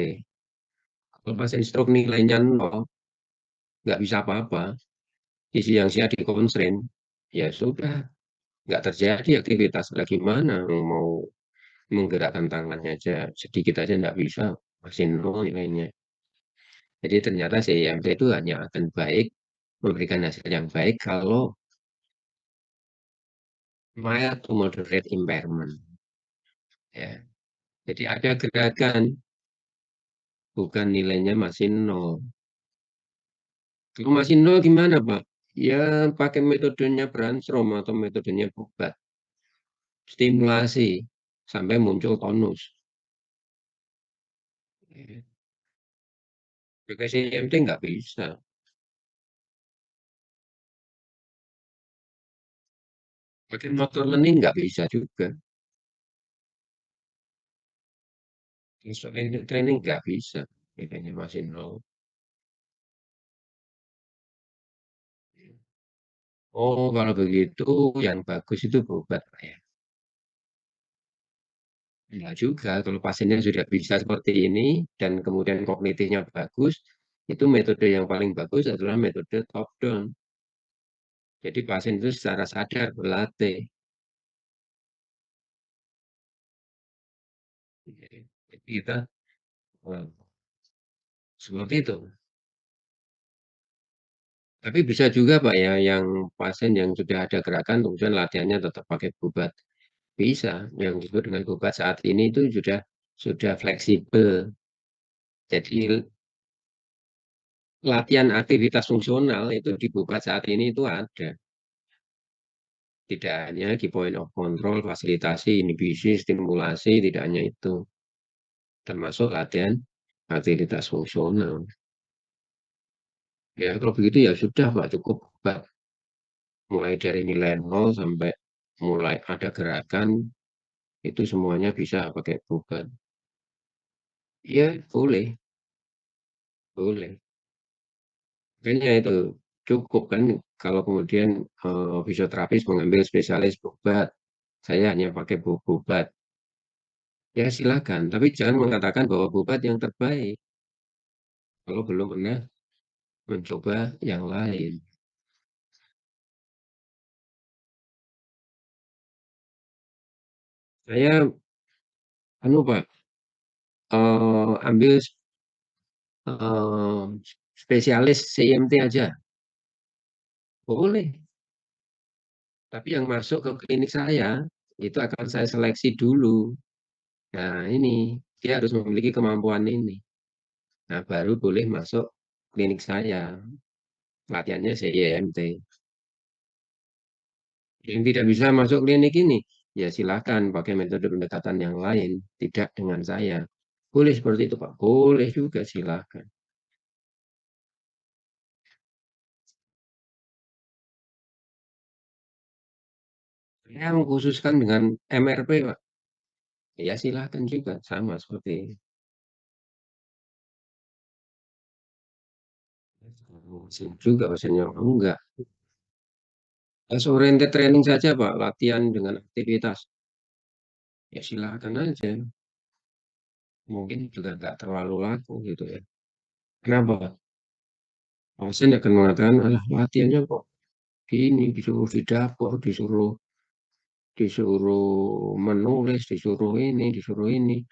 Kalau pasien stroke nilainya 0, nggak bisa apa-apa. Sisi yang sehat dikonstrain. ya sudah, nggak terjadi aktivitas lagi, gimana mau menggerakkan tangannya aja sedikit aja nggak bisa, masih nol nilainya. Jadi ternyata CIMT itu hanya akan baik, memberikan hasil yang baik kalau mild to moderate impairment. Ya. Jadi ada gerakan, bukan nilainya masih nol. Kalau masih nol gimana, Pak? Ya pakai metodenya Brandstrom atau metodenya Bobat. Stimulasi sampai muncul tonus. Ya. Pakai CIMT nggak bisa. Pakai motor learning nggak bisa juga. Instrumen training nggak bisa. Nilainya masih nol. Oh, kalau begitu yang bagus itu Bobat, Pak, ya. Enggak juga, kalau pasiennya sudah bisa seperti ini dan kemudian kognitifnya bagus, itu metode yang paling bagus adalah metode top down. Jadi pasien itu secara sadar berlatih. Jadi kita eh, seperti itu. Tapi bisa juga Pak ya, yang pasien yang sudah ada gerakan, kemudian latihannya tetap pakai Bobat. Bisa, yang disebut dengan Bobat saat ini itu sudah fleksibel. Jadi latihan aktivitas fungsional itu di Bobat saat ini itu ada. Tidak hanya di point of control, fasilitasi, inhibisi, stimulasi, tidak hanya itu. Termasuk latihan aktivitas fungsional. Ya, kalau begitu ya sudah Pak, cukup Pak. Mulai dari nilai nol sampai mulai ada gerakan, itu semuanya bisa pakai beban. Iya, boleh, boleh. Kayaknya itu cukup kan kalau kemudian fisioterapis mengambil spesialis bebat, saya hanya pakai bebat. Ya silakan, tapi jangan mengatakan bahwa bebat yang terbaik kalau belum pernah mencoba yang lain. Saya anu Pak, ambil spesialis CIMT aja, boleh. Tapi yang masuk ke klinik saya itu akan saya seleksi dulu. Nah ini dia harus memiliki kemampuan ini. Nah baru boleh masuk klinik saya. Latihannya CIMT. Yang tidak bisa masuk klinik ini, ya silakan pakai metode pendekatan yang lain, tidak dengan saya. Boleh seperti itu Pak, boleh juga silakan. Saya mengkhususkan dengan MRP Pak. Ya silakan juga, sama seperti mesin juga mesinnya enggak. As oriented training saja Pak, latihan dengan aktivitas. Ya silakan aja. Mungkin juga nggak terlalu laku gitu ya. Kenapa Pak? Pasien akan mengatakan, alah latihannya kok gini, disuruh di dapur, disuruh menulis, disuruh ini, disuruh ini.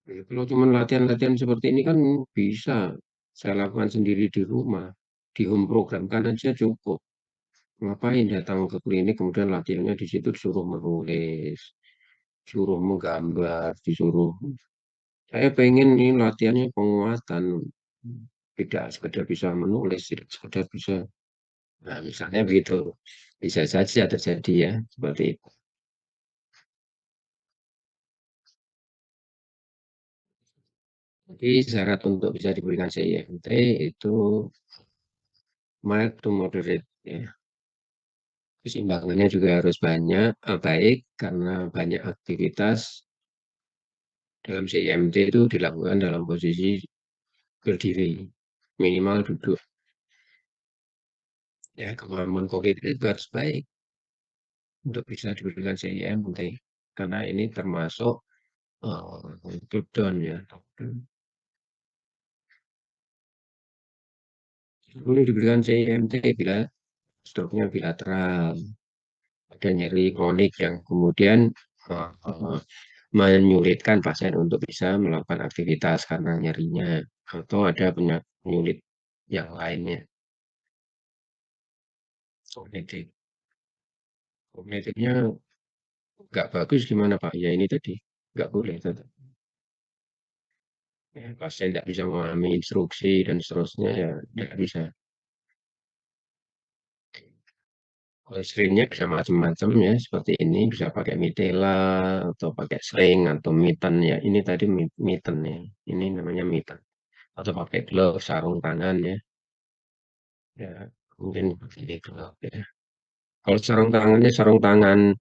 Ya, kalau cuma latihan-latihan seperti ini kan bisa saya lakukan sendiri di rumah. Di home program kan aja cukup. Ngapain datang ke klinik kemudian latihannya di situ disuruh menulis, disuruh menggambar, disuruh. Saya pengen ini latihannya penguatan, tidak sekedar bisa menulis, tidak sekedar bisa. Nah, misalnya begitu, bisa saja terjadi ya seperti itu. Jadi syarat untuk bisa diberikan CIMT itu mild to moderate ya. Keseimbangannya juga harus banyak, baik karena banyak aktivitas dalam CIMT itu dilakukan dalam posisi berdiri, minimal duduk. Ya, kemampuan kognitif itu harus baik untuk bisa diberikan CIMT. Karena ini termasuk top down ya. Top down. Boleh diberikan CIMT bila struknya bilateral, ada nyeri kronik yang kemudian eh, menyulitkan pasien untuk bisa melakukan aktivitas karena nyerinya, atau ada penyakit yang lainnya. Kognitif, kognitifnya nggak bagus gimana Pak? Ya ini tadi nggak boleh tetap. Ya, pasien tidak bisa memahami instruksi dan seterusnya ya tidak bisa. Screen-nya bisa macam-macam ya, seperti ini bisa pakai mitela atau pakai sling atau mitten ya. Ini tadi mitten ya. Ini namanya mitten. Atau pakai glove, sarung tangan ya. Ya, mungkin pakai glove ya. Kalau sarung tangannya sarung tangan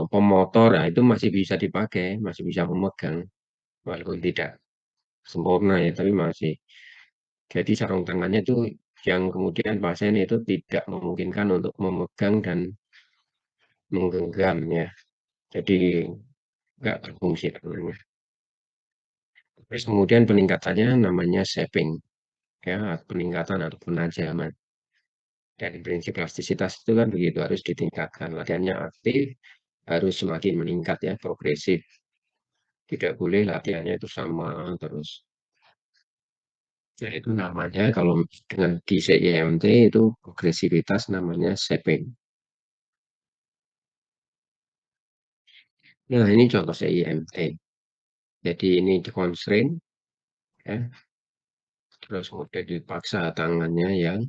pemotor, ya itu masih bisa dipakai, masih bisa memegang, walaupun tidak sempurna ya, tapi masih. Jadi sarung tangannya itu yang kemudian pasien itu tidak memungkinkan untuk memegang dan menggenggam ya. Jadi nggak berfungsi tangannya. Terus kemudian peningkatannya namanya shaping, ya, peningkatan atau penajaman. Dan prinsip plastisitas itu kan begitu, harus ditingkatkan. Latihannya aktif, harus semakin meningkat ya, progresif. Tidak boleh latihannya itu sama terus. Ya, itu namanya kalau dengan di CIMT itu progresivitas namanya shaping. Nah, ini contoh CIMT. Jadi ini di constraint, ya, terus kemudian dipaksa tangannya yang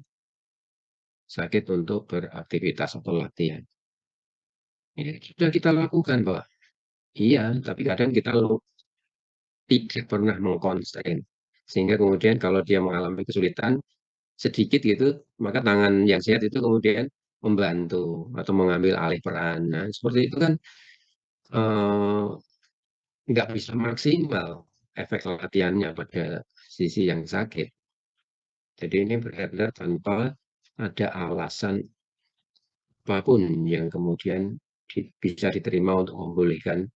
sakit untuk beraktivitas atau latihan. Ini sudah kita lakukan, Pak. Iya, tapi kadang kita tidak pernah mengkonstrain. Sehingga kemudian kalau dia mengalami kesulitan sedikit gitu, maka tangan yang sehat itu kemudian membantu atau mengambil alih peran. Nah, seperti itu kan eh, nggak bisa maksimal efek latihannya pada sisi yang sakit. Jadi ini benar-benar tanpa ada alasan apapun yang kemudian bisa diterima untuk membolehkan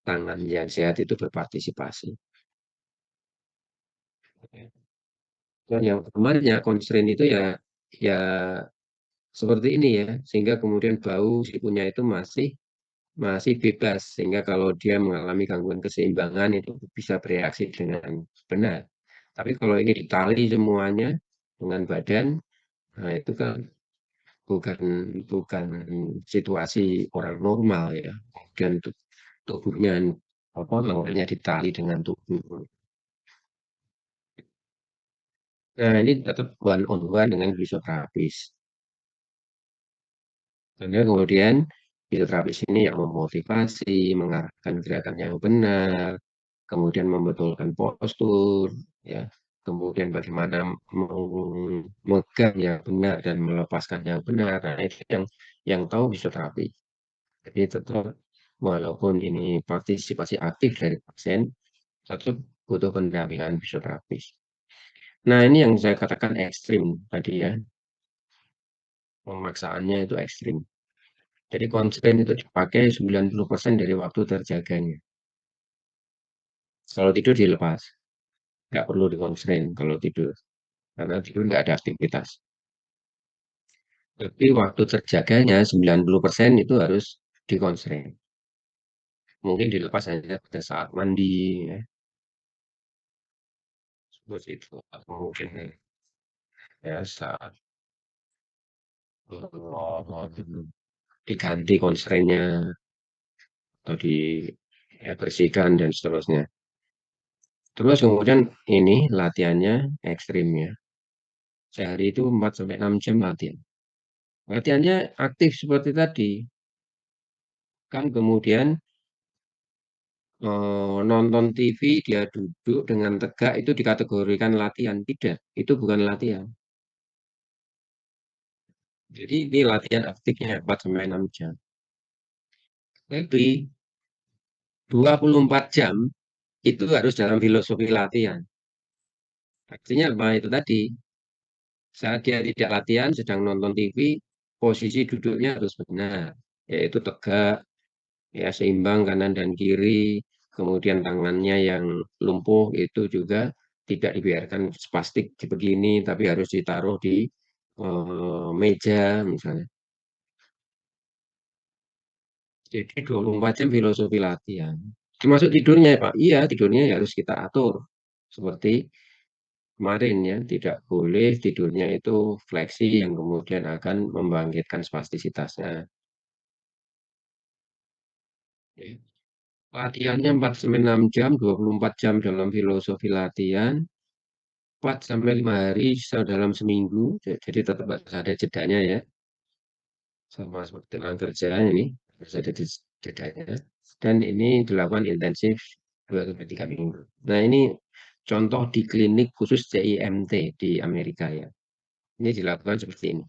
tangan yang sehat itu berpartisipasi. Dan yang kemarinnya constraint itu ya ya seperti ini ya, sehingga kemudian bau si punya itu masih masih bebas, sehingga kalau dia mengalami gangguan keseimbangan itu bisa bereaksi dengan benar. Tapi kalau ini ditali semuanya dengan badan, nah itu kan bukan bukan situasi orang normal ya. Dan tubuhnya apa namanya ditali dengan tubuh. Nah ini tetap one on one dengan fisioterapis. Sehingga kemudian fisioterapis ini yang memotivasi, mengarahkan gerakan yang benar, kemudian membetulkan postur, ya, kemudian bagaimana memegang yang benar dan melepaskan yang benar. Nah, itu yang tahu fisioterapi. Jadi tetap walaupun ini partisipasi aktif dari pasien, tetap butuh pendampingan fisioterapis. Nah, ini yang saya katakan ekstrim tadi ya, pemaksaannya itu ekstrim. Jadi constraint itu dipakai 90% dari waktu terjaganya. Kalau tidur dilepas, nggak perlu di-constraint kalau tidur. Karena tidur nggak ada aktivitas. Tapi waktu terjaganya 90% itu harus di-constraint. Mungkin dilepas hanya pada saat mandi, ya. Seperti itu. Atau mungkin ya saat diganti constraint-nya atau ya, bersihkan dan seterusnya. Terus kemudian ini latihannya ekstrimnya. Sehari itu 4 sampai 6 jam latihan. Latihannya aktif seperti tadi. Kan kemudian nonton TV, dia duduk dengan tegak itu dikategorikan latihan. Tidak, itu bukan latihan. Jadi ini latihan aktifnya 4 sampai 6 jam. Tapi 24 jam itu harus dalam filosofi latihan. Artinya apa itu tadi? Saat dia tidak latihan, sedang nonton TV, posisi duduknya harus benar, yaitu tegak, ya seimbang kanan dan kiri, kemudian tangannya yang lumpuh itu juga tidak dibiarkan spastik begini, tapi harus ditaruh di meja misalnya. Jadi 24 jam filosofi latihan. Termasuk tidurnya ya Pak. Iya, tidurnya ya harus kita atur. Seperti kemarin ya, tidak boleh tidurnya itu fleksi yang kemudian akan membangkitkan spastisitasnya. Ya. Latihannya 4 sampai 6 jam, 24 jam dalam filosofi latihan, 4 sampai 5 hari dalam seminggu. Jadi tetap ada jedanya ya. Sama seperti tenaga kerja ini harus ada jedanya. Dan ini dilakukan intensif 2 sampai 3 minggu. Nah, ini contoh di klinik khusus CIMT di Amerika ya. Ini dilakukan seperti ini.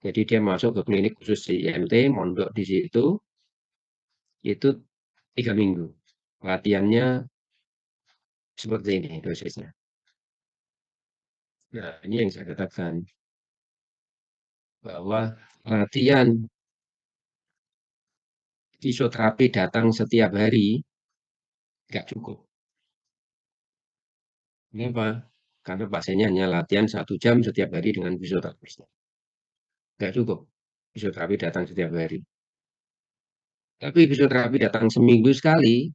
Jadi dia masuk ke klinik khusus CIMT, mondok di situ, itu 3 minggu. Latihannya seperti ini dosisnya. Nah, ini yang saya katakan bahwa latihan fisioterapi datang setiap hari nggak cukup. Kenapa? Karena pasiennya hanya latihan 1 jam setiap hari dengan fisioterapi. Nggak cukup. Fisioterapi datang setiap hari. Tapi fisioterapi datang seminggu sekali,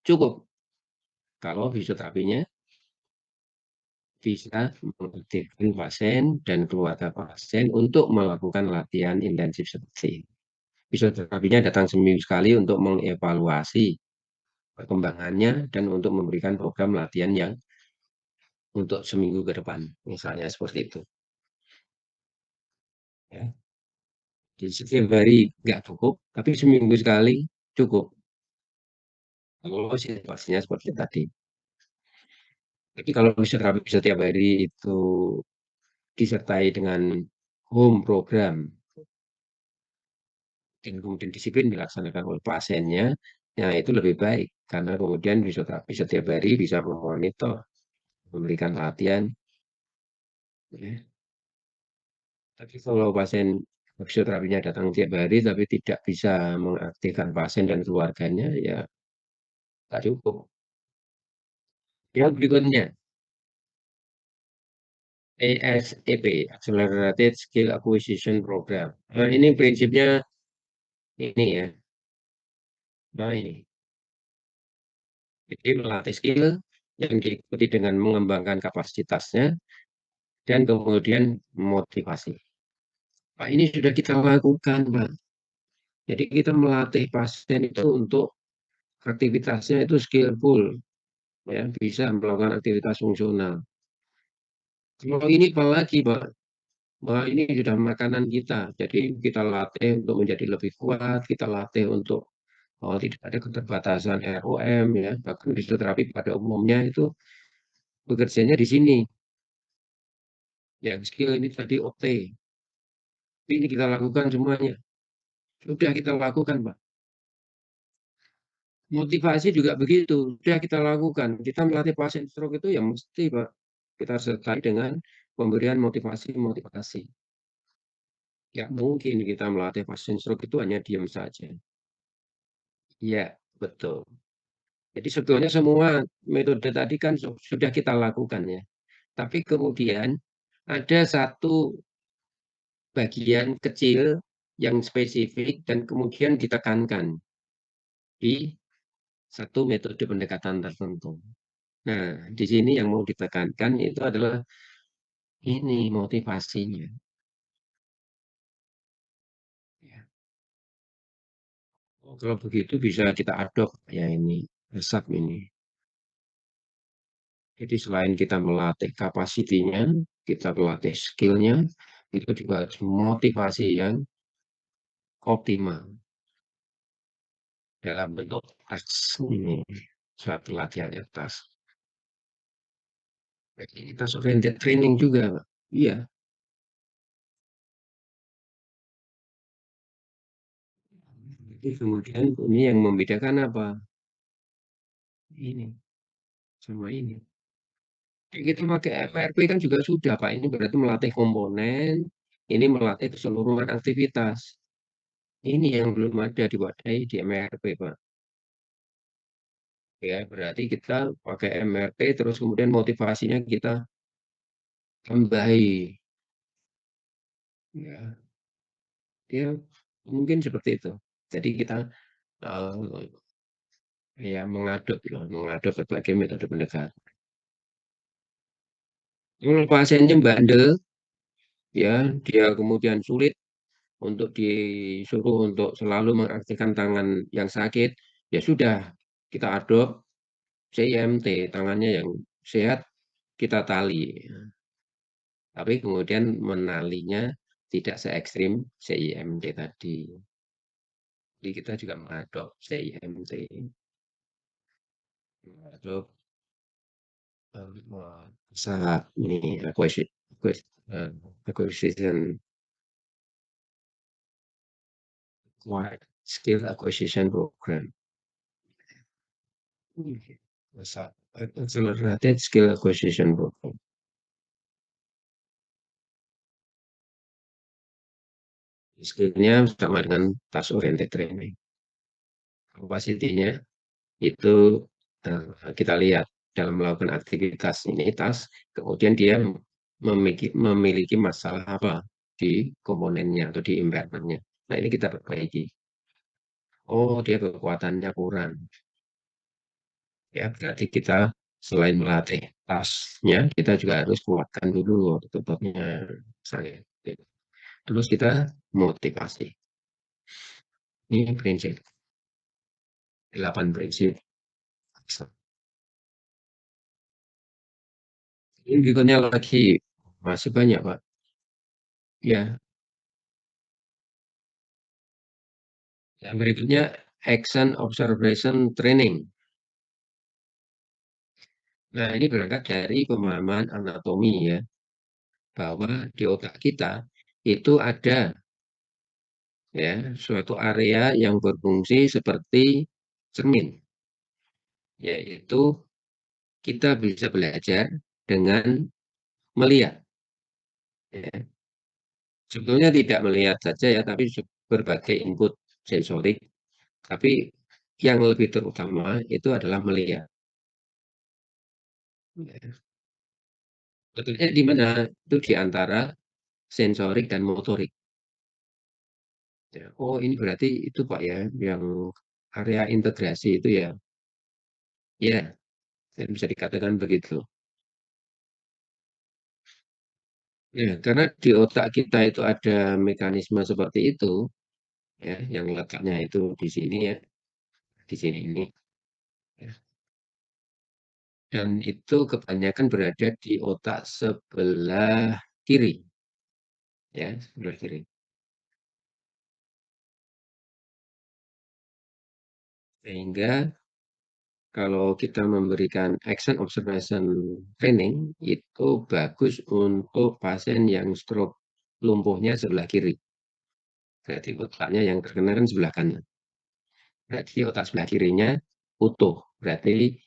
cukup. Kalau fisioterapinya bisa mengaktifkan pasien dan keluarga pasien untuk melakukan latihan intensif seperti ini. Fisioterapinya datang seminggu sekali untuk mengevaluasi perkembangannya dan untuk memberikan program latihan yang untuk seminggu ke depan, misalnya seperti itu. Ya. Jadi setiap hari nggak cukup, tapi seminggu sekali cukup. Kalau situasinya seperti tadi. Tapi kalau fisioterapi setiap hari itu disertai dengan home program dan kemudian disiplin dilaksanakan oleh pasiennya, ya itu lebih baik karena kemudian fisioterapi setiap hari bisa memonitor, memberikan latihan. Ya. Tapi kalau pasien fisioterapinya datang tiap hari tapi tidak bisa mengaktifkan pasien dan keluarganya, ya tak cukup. Yang berikutnya, ASEP, Accelerated Skill Acquisition Program. Nah, ini prinsipnya ini ya. Nah, ini. Jadi melatih skill yang diikuti dengan mengembangkan kapasitasnya dan kemudian motivasi. Pak, ini sudah kita lakukan, Pak. Jadi kita melatih pasien itu untuk aktivitasnya itu skillful, ya, bisa melakukan aktivitas fungsional. Kalau ini apalagi, Pak, bahwa ini sudah makanan kita. Jadi kita latih untuk menjadi lebih kuat, kita latih untuk tidak ada keterbatasan ROM ya, bahkan fisioterapi pada umumnya itu bekerjanya di sini. Ya, skill ini tadi OT. Ini kita lakukan semuanya. Sudah kita lakukan, Pak. Motivasi juga begitu. Sudah kita lakukan. Kita melatih pasien stroke itu ya mesti, Pak. Kita sertai dengan pemberian motivasi-motivasi. Ya, mungkin kita melatih pasien stroke itu hanya diam saja. Iya, betul. Jadi sebetulnya semua metode tadi kan sudah kita lakukan ya. Tapi kemudian ada satu bagian kecil yang spesifik dan kemudian ditekankan di satu metode pendekatan tertentu. Nah, di sini yang mau ditekankan itu adalah ini motivasinya. Ya. Oh, kalau begitu bisa kita adop ya ini resep ini. Jadi selain kita melatih kapasitinya, kita melatih skillnya, itu juga harus motivasi yang optimal dalam bentuk task ini, suatu latihan atas. Jadi kita oriented training juga, Pak. Iya. Jadi kemudian ini yang membedakan apa? Ini sama ini. Kita pakai FRP kan juga sudah, Pak. Ini berarti melatih komponen, ini melatih keseluruhan aktivitas. Ini yang belum ada diwadahi di MRP, Pak. Ya, berarti kita pakai MRP terus kemudian motivasinya kita tambahi. Ya, ya mungkin seperti itu. Jadi kita, eee, ya mengadop ya, mengadop berbagai metode pendekatan. Kalau pasiennya bandel, ya dia kemudian sulit untuk disuruh untuk selalu mengaktifkan tangan yang sakit, ya sudah kita adopt CIMT, tangannya yang sehat kita tali, tapi kemudian menalinya tidak se-ekstrim CIMT tadi. Jadi kita juga mengadopt CIMT, mengadopt, usaha ini acquisition skill acquisition program. Masa accelerated skill acquisition program. Skill-nya sama dengan task oriented training. Kapasitinya itu kita lihat dalam melakukan aktivitas ini task, kemudian dia memiliki masalah apa di komponennya atau di environment-nya. Nah, ini kita perbaiki. Oh, dia kekuatannya kurang. Ya, berarti kita selain melatih task-nya, kita juga harus kuatkan dulu ototnya. Misalnya. Terus kita motivasi. Ini prinsip, 8 prinsip. Ini berikutnya lagi, masih banyak, Pak. Ya, yang berikutnya action observation training. Nah, ini berangkat dari pemahaman anatomi ya, bahwa di otak kita itu ada ya suatu area yang berfungsi seperti cermin, yaitu kita bisa belajar dengan melihat. Ya. Sebetulnya tidak melihat saja ya, tapi berbagai input sensorik. Tapi yang lebih terutama itu adalah melihat. Ya. Betulnya di mana? Itu di antara sensorik dan motorik. Ya. Oh, ini berarti itu Pak ya, yang area integrasi itu ya. Ya, bisa dikatakan begitu. Ya, karena di otak kita itu ada mekanisme seperti itu, ya, yang letaknya itu di sini ya, di sini ini. Ya. Dan itu kebanyakan berada di otak sebelah kiri, ya, sebelah kiri. Sehingga kalau kita memberikan action observation training, itu bagus untuk pasien yang stroke lumpuhnya sebelah kiri. Berarti otaknya yang terkena kan sebelah kanan. Berarti otak sebelah kirinya utuh. Berarti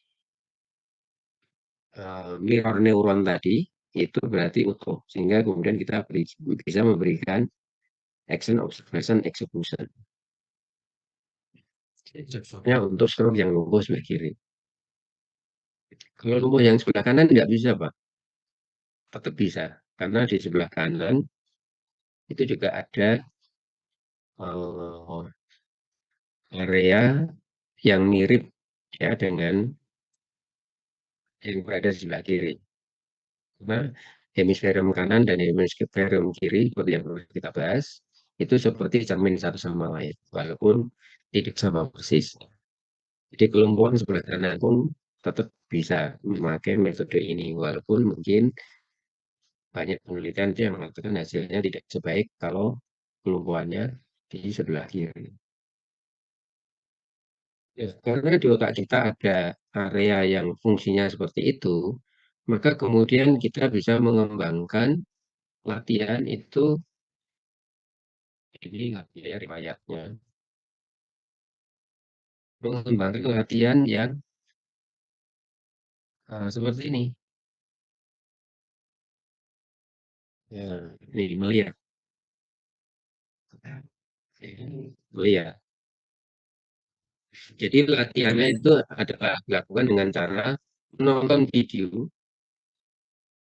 mirror neuron tadi itu berarti utuh. Sehingga kemudian kita bisa memberikan action observation execution. Cocoknya untuk stroke yang lumpuh sebelah kiri. Kalau lumpuh yang sebelah kanan nggak bisa, Pak. Tetap bisa. Karena di sebelah kanan itu juga ada area yang mirip ya dengan yang berada di sebelah kiri. Karena hemisferium kanan dan hemisferium kiri seperti yang pernah kita bahas itu seperti cermin satu sama lain walaupun tidak sama persis. Jadi kelumpuhan sebelah kanan pun tetap bisa memakai metode ini walaupun mungkin banyak penelitian itu yang mengatakan hasilnya tidak sebaik kalau kelumpuhannya di sebelah kiri. Ya, karena di otak kita ada area yang fungsinya seperti itu, maka kemudian kita bisa mengembangkan latihan itu, ini ya riwayatnya, mengembangkan latihan yang seperti ini. Ya, ini melihat, melihat. Jadi latihannya itu adalah dilakukan dengan cara menonton video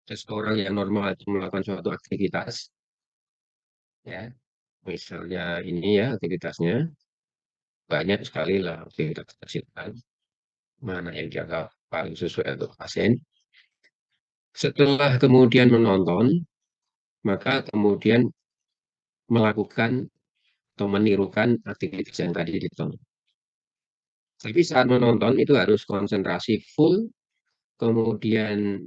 seseorang yang normal itu melakukan suatu aktivitas, ya. Misalnya ini ya aktivitasnya, banyak sekali lah aktivitas digital, mana yang dianggap paling sesuai untuk pasien. Setelah kemudian menonton, maka kemudian melakukan atau menirukan aktivitas yang tadi ditonton. Tapi saat menonton itu harus konsentrasi full, kemudian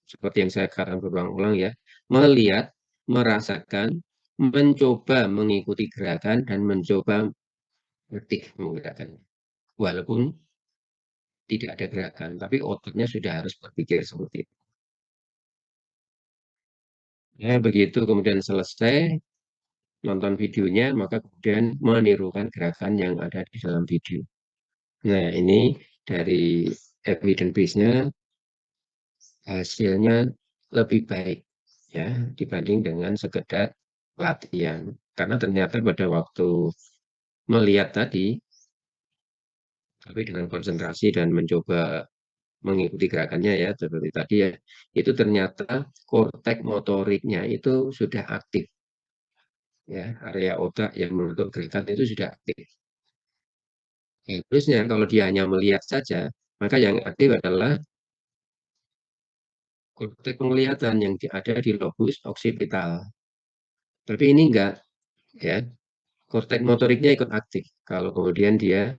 seperti yang saya katakan berulang-ulang ya, melihat, merasakan, mencoba mengikuti gerakan dan mencoba ngetik menggerakkannya. Walaupun tidak ada gerakan, tapi otaknya sudah harus berpikir seperti itu. Ya, begitu kemudian selesai nonton videonya, maka kemudian menirukan gerakan yang ada di dalam video. Nah, ini dari evidence base-nya hasilnya lebih baik ya dibanding dengan sekedar latihan. Karena ternyata pada waktu melihat tadi, tapi dengan konsentrasi dan mencoba mengikuti gerakannya ya seperti tadi ya, itu ternyata korteks motoriknya itu sudah aktif ya, area otak yang menentuk gerakan itu sudah aktif. Terusnya kalau dia hanya melihat saja, maka yang aktif adalah korteks penglihatan yang ada di lobus oksipital. Tapi ini enggak ya, korteks motoriknya ikut aktif. Kalau kemudian dia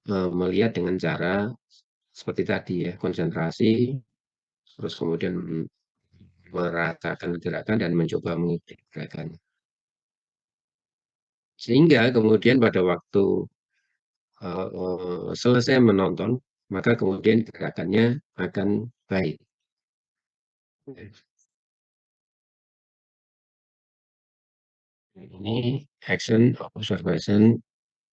melihat dengan cara seperti tadi ya, konsentrasi, terus kemudian merasakan gerakan dan mencoba mengikuti gerakan. Sehingga kemudian pada waktu selesai menonton, maka kemudian gerakannya akan baik. Ini action observation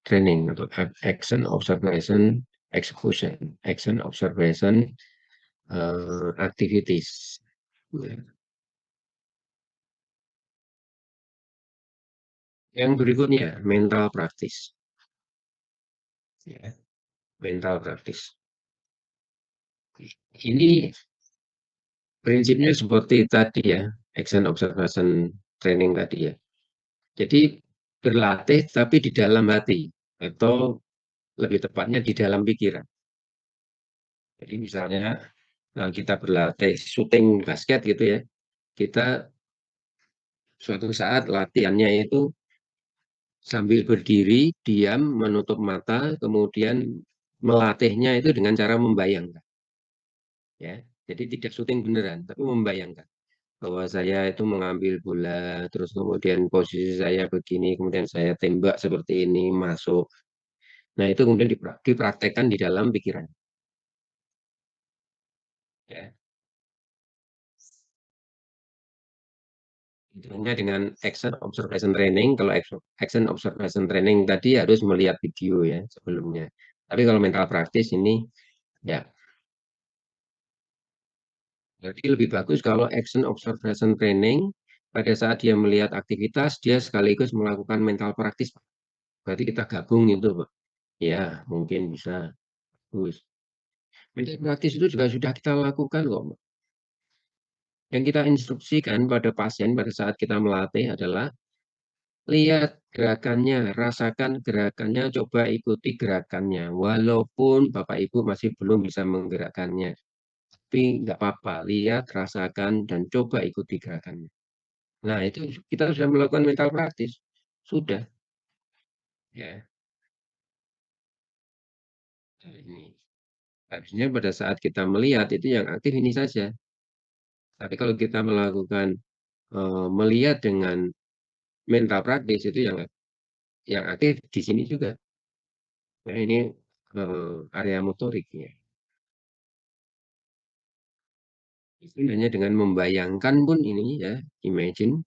training atau action observation execution, action observation activities. Ya. Yang berikutnya mental practice. Ya, mental practice. Ini prinsipnya seperti tadi ya, action observation training tadi ya. Jadi berlatih tapi di dalam hati atau lebih tepatnya di dalam pikiran. Jadi misalnya kita berlatih syuting basket gitu ya, kita suatu saat latihannya itu sambil berdiri, diam, menutup mata, kemudian melatihnya itu dengan cara membayangkan. Ya, jadi tidak syuting beneran, tapi membayangkan bahwa saya itu mengambil bola, terus kemudian posisi saya begini, kemudian saya tembak seperti ini, masuk. Nah, itu kemudian dipraktekkan di dalam pikiran. Ya, intinya dengan action observation training, kalau action observation training tadi harus melihat video ya sebelumnya. Tapi kalau mental practice ini, ya, jadi lebih bagus kalau action observation training pada saat dia melihat aktivitas, dia sekaligus melakukan mental practice. Berarti kita gabung itu, Pak. Ya, mungkin bisa. Bagus. Mental practice itu juga sudah kita lakukan kok, Pak. Yang kita instruksikan pada pasien pada saat kita melatih adalah lihat gerakannya, rasakan gerakannya, coba ikuti gerakannya. Walaupun Bapak Ibu masih belum bisa menggerakkannya. Tapi nggak apa-apa, lihat, rasakan, dan coba ikuti gerakannya. Nah, itu kita sudah melakukan mental practice. Sudah, ya. Nah, ini. Harusnya pada saat kita melihat itu yang aktif ini saja. Tapi kalau kita melakukan melihat dengan mental practice itu yang aktif di sini juga. Nah, ini area motorik ya. Sebenarnya dengan membayangkan pun ini ya, imagine,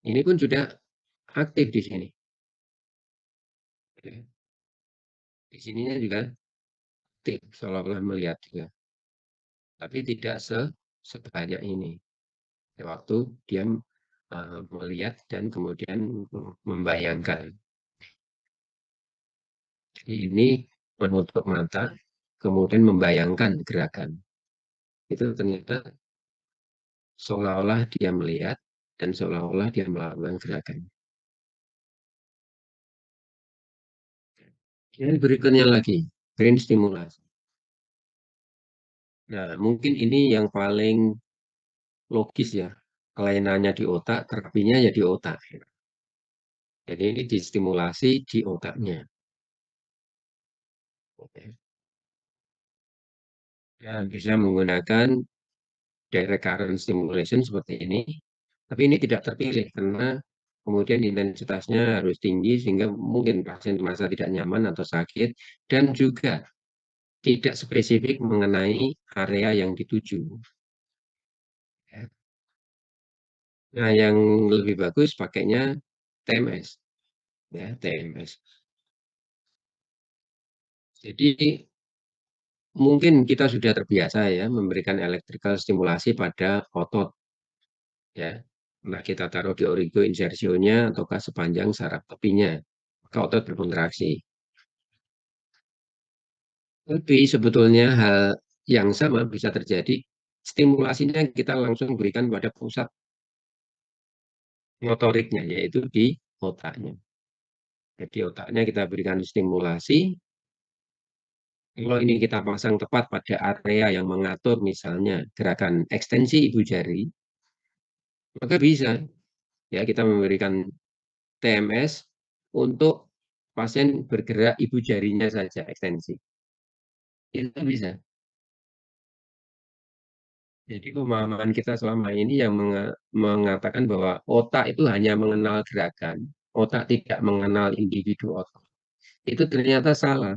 ini pun sudah aktif di sini. Ya. Di sininya juga aktif, seolah-olah melihat juga. Tapi tidak sebanyak ini. Waktu dia melihat dan kemudian membayangkan. Jadi ini menutup mata, kemudian membayangkan gerakan. Itu ternyata seolah-olah dia melihat dan seolah-olah dia melakukan gerakan. Yang berikutnya lagi, brain stimulasi. Nah, mungkin ini yang paling logis ya. Kelainannya di otak, terapinya ya di otak. Jadi ini distimulasi di otaknya. Oke. Ya, bisa menggunakan direct current stimulation seperti ini. Tapi ini tidak terpilih karena kemudian intensitasnya harus tinggi sehingga mungkin pasien merasa tidak nyaman atau sakit dan juga tidak spesifik mengenai area yang dituju. Ya. Nah, yang lebih bagus pakainya TMS, ya TMS. Jadi mungkin kita sudah terbiasa ya memberikan electrical stimulasi pada otot, ya. Nah, kita taruh di origo insersionya ataukah sepanjang saraf tepinya, maka otot berkontraksi. Tapi sebetulnya hal yang sama bisa terjadi, stimulasinya kita langsung berikan pada pusat motoriknya, yaitu di otaknya. Jadi otaknya kita berikan stimulasi, kalau ini kita pasang tepat pada area yang mengatur misalnya gerakan ekstensi ibu jari, maka bisa ya kita memberikan TMS untuk pasien bergerak ibu jarinya saja ekstensi. Itu bisa. Jadi pemahaman kita selama ini yang mengatakan bahwa otak itu hanya mengenal gerakan, otak tidak mengenal individu otak. Itu ternyata salah.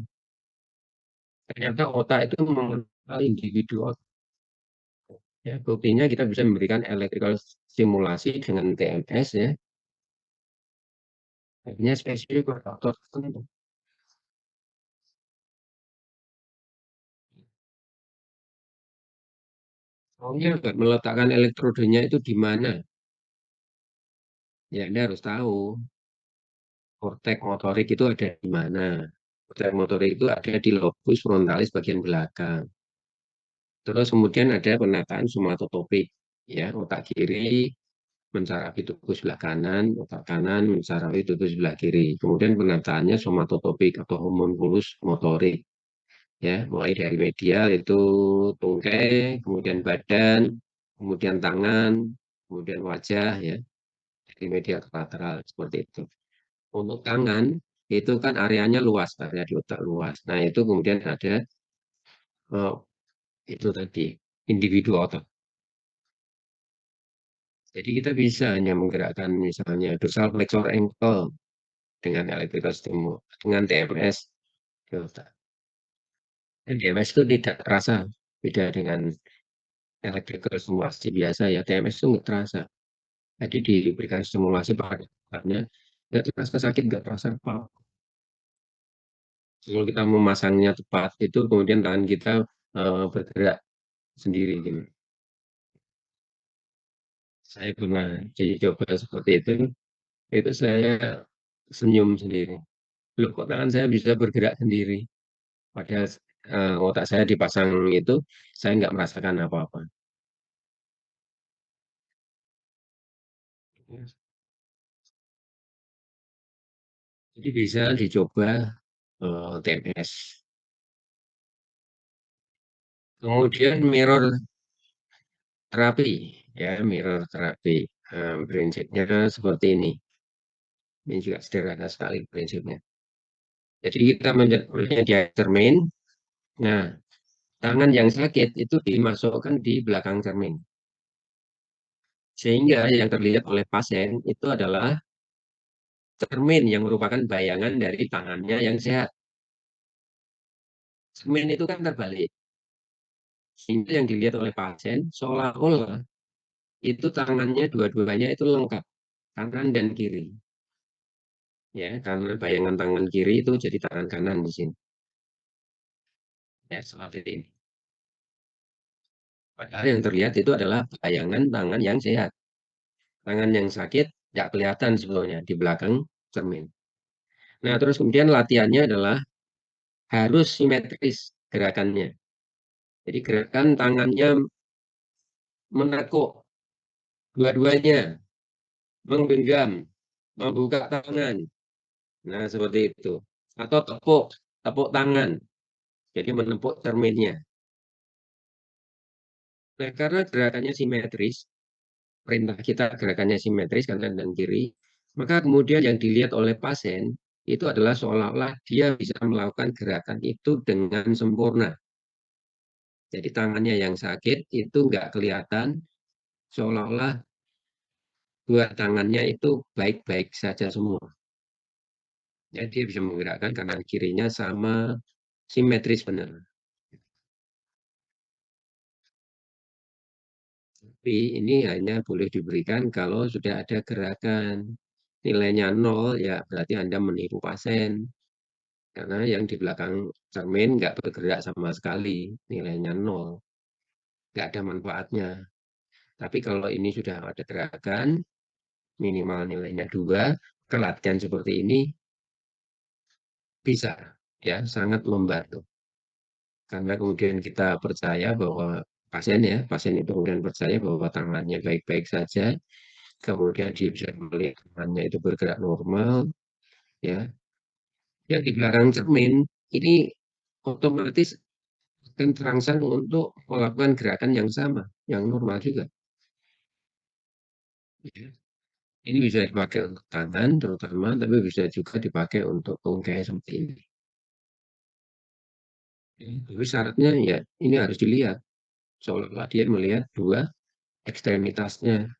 Ternyata otak itu mengenal individu otak. Ya, buktinya kita bisa memberikan electrical stimulasi dengan TMS ya, akhirnya spesifik pada otot tertentu. Maunya meletakkan elektrodenya itu di mana? Ya, Anda harus tahu korteks motorik itu ada di mana. Korteks motorik itu ada di lobus frontalis bagian belakang. Terus kemudian ada penataan somatotopik, ya otak kiri mensarafi tubuh sebelah kanan, otak kanan mensarafi tubuh sebelah kiri. Kemudian penataannya somatotopik atau homunculus motorik, ya mulai dari medial itu tungkai, kemudian badan, kemudian tangan, kemudian wajah, ya dari medial ke lateral seperti itu. Untuk tangan itu kan areanya luas, area di otak luas. Nah itu kemudian ada eh, itu tadi individu otot. Jadi kita bisa hanya menggerakkan misalnya dorsal flexor ankle dengan electrical stimulus, dengan TMS di otak. Dan TMS itu tidak terasa, beda dengan electrical stimulasi biasa ya. TMS itu nggak terasa. Jadi diberikan stimulasi pada otaknya, nggak terasa sakit, nggak terasa apa. Kalau kita memasangnya tepat, itu kemudian tangan kita bergerak sendiri. Gitu. Saya pernah coba seperti itu saya senyum sendiri. Loh, kok tangan saya bisa bergerak sendiri? Padahal otak saya dipasang itu, saya nggak merasakan apa-apa. Jadi bisa dicoba TMS. Kemudian mirror terapi, ya mirror terapi. Prinsipnya seperti ini. Ini juga sederhana sekali prinsipnya. Jadi kita menyediakan cermin. Nah, tangan yang sakit itu dimasukkan di belakang cermin. Sehingga yang terlihat oleh pasien itu adalah cermin yang merupakan bayangan dari tangannya yang sehat. Cermin itu kan terbalik. Sehingga yang dilihat oleh pasien seolah-olah itu tangannya dua-duanya itu lengkap, kanan dan kiri. Ya, karena bayangan tangan kiri itu jadi tangan kanan di sini. Ya, seperti ini. Padahal yang terlihat itu adalah bayangan tangan yang sehat. Tangan yang sakit nggak kelihatan sebetulnya di belakang cermin. Nah, terus kemudian latihannya adalah harus simetris gerakannya. Jadi gerakan tangannya menekuk dua-duanya, menggenggam, membuka tangan. Nah, seperti itu. Atau tepuk. tepuk tangan, jadi menepuk cerminnya. Nah, karena gerakannya simetris, perintah kita gerakannya simetris kanan dan kiri, maka kemudian yang dilihat oleh pasien itu adalah seolah-olah dia bisa melakukan gerakan itu dengan sempurna. Jadi tangannya yang sakit itu nggak kelihatan, seolah-olah dua tangannya itu baik-baik saja semua. Jadi dia bisa menggerakkan kanan kirinya sama simetris benar. Tapi ini hanya boleh diberikan kalau sudah ada gerakan. Nilainya nol, ya berarti Anda menipu pasien. Karena yang di belakang cermin nggak bergerak sama sekali, nilainya nol, nggak ada manfaatnya. Tapi kalau ini sudah ada gerakan, minimal nilainya 2, kelatihan seperti ini bisa, ya sangat membantu. Karena kemudian kita percaya bahwa pasien itu kemudian percaya bahwa tangannya baik-baik saja, kemudian dia bisa melihat tangannya itu bergerak normal, ya. Yang di belakang cermin ini otomatis akan terangsang untuk melakukan gerakan yang sama, yang normal juga. Ya. Ini bisa dipakai untuk tangan terutama, tapi bisa juga dipakai untuk tungkai seperti ini. Ya, tapi syaratnya ya ini harus dilihat, seolah-olah dia melihat dua ekstremitasnya.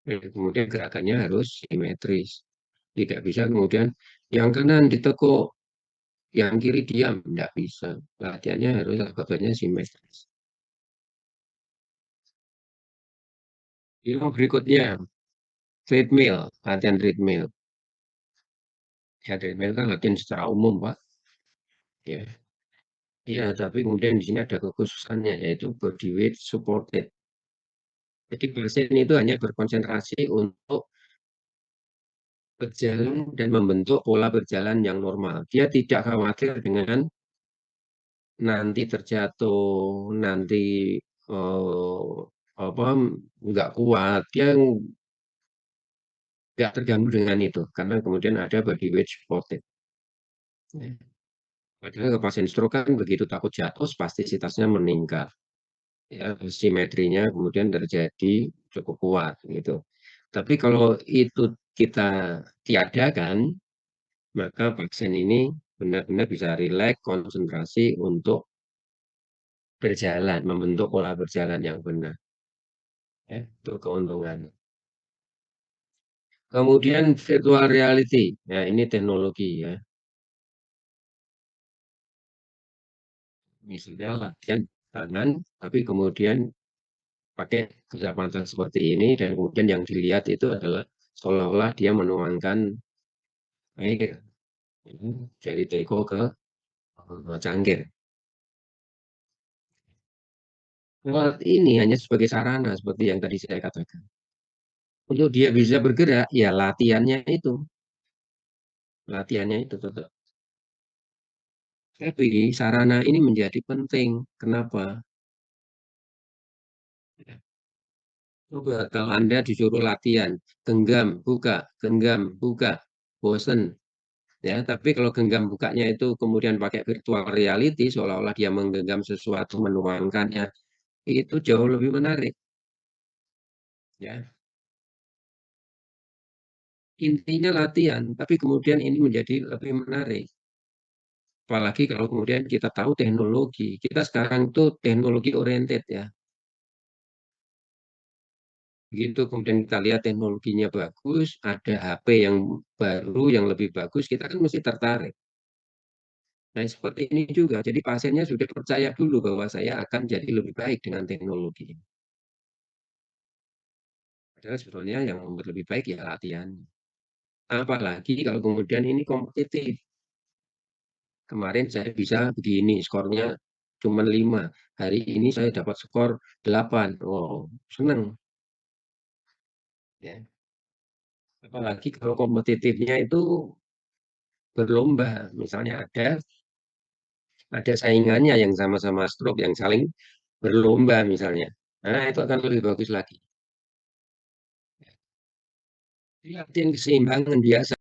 Kemudian gerakannya harus simetris. Tidak bisa kemudian yang kanan ditekuk, yang kiri diam. Tidak bisa. Latihannya harus alfabetnya simetris. Yang berikutnya, treadmill, latihan treadmill. Ya, treadmill kan latihan secara umum, Pak. Ya, iya, tapi kemudian di sini ada kekhususannya, yaitu body weight supported. Jadi pasien itu hanya berkonsentrasi untuk berjalan dan membentuk pola berjalan yang normal. Dia tidak khawatir dengan nanti terjatuh, nanti eh, apa nggak kuat, dia nggak terganggu dengan itu, karena kemudian ada body weight supported. Ya. Padahal ke pasien stroke kan begitu takut jatuh, spastisitasnya meningkat. Ya, simetrinya kemudian terjadi cukup kuat gitu. Tapi kalau itu kita tiadakan, maka pasien ini benar-benar bisa rileks, konsentrasi untuk berjalan, membentuk pola berjalan yang benar. Ya, itu keuntungan. Kemudian virtual reality. Nah, ini teknologi ya. Misalnya latihan tangan, tapi kemudian pakai kacamata seperti ini, dan kemudian yang dilihat itu adalah seolah-olah dia menuangkan air dari teko ke cangkir. Alat ini hanya sebagai sarana seperti yang tadi saya katakan. Untuk dia bisa bergerak, ya latihannya itu tetap. Tapi sarana ini menjadi penting. Kenapa? Coba kalau Anda disuruh latihan, genggam, buka, bosen. Ya, tapi kalau genggam bukanya itu kemudian pakai virtual reality, seolah-olah dia menggenggam sesuatu, menuangkannya, itu jauh lebih menarik. Ya, intinya latihan, tapi kemudian ini menjadi lebih menarik. Apalagi kalau kemudian kita tahu teknologi. Kita sekarang tuh teknologi oriented ya. Begitu kemudian kita lihat teknologinya bagus, ada HP yang baru, yang lebih bagus, kita kan mesti tertarik. Nah, seperti ini juga. Jadi pasiennya sudah percaya dulu bahwa saya akan jadi lebih baik dengan teknologi. Padahal sebetulnya yang membuat lebih baik ya latihan. Apalagi kalau kemudian ini kompetitif. Kemarin saya bisa begini, skornya cuma 5. Hari ini saya dapat skor 8. Wow, senang. Ya. Apalagi kalau kompetitifnya itu berlomba. Misalnya ada saingannya yang sama-sama stroke, yang saling berlomba misalnya. Nah, itu akan lebih bagus lagi. Latihan keseimbangan biasa.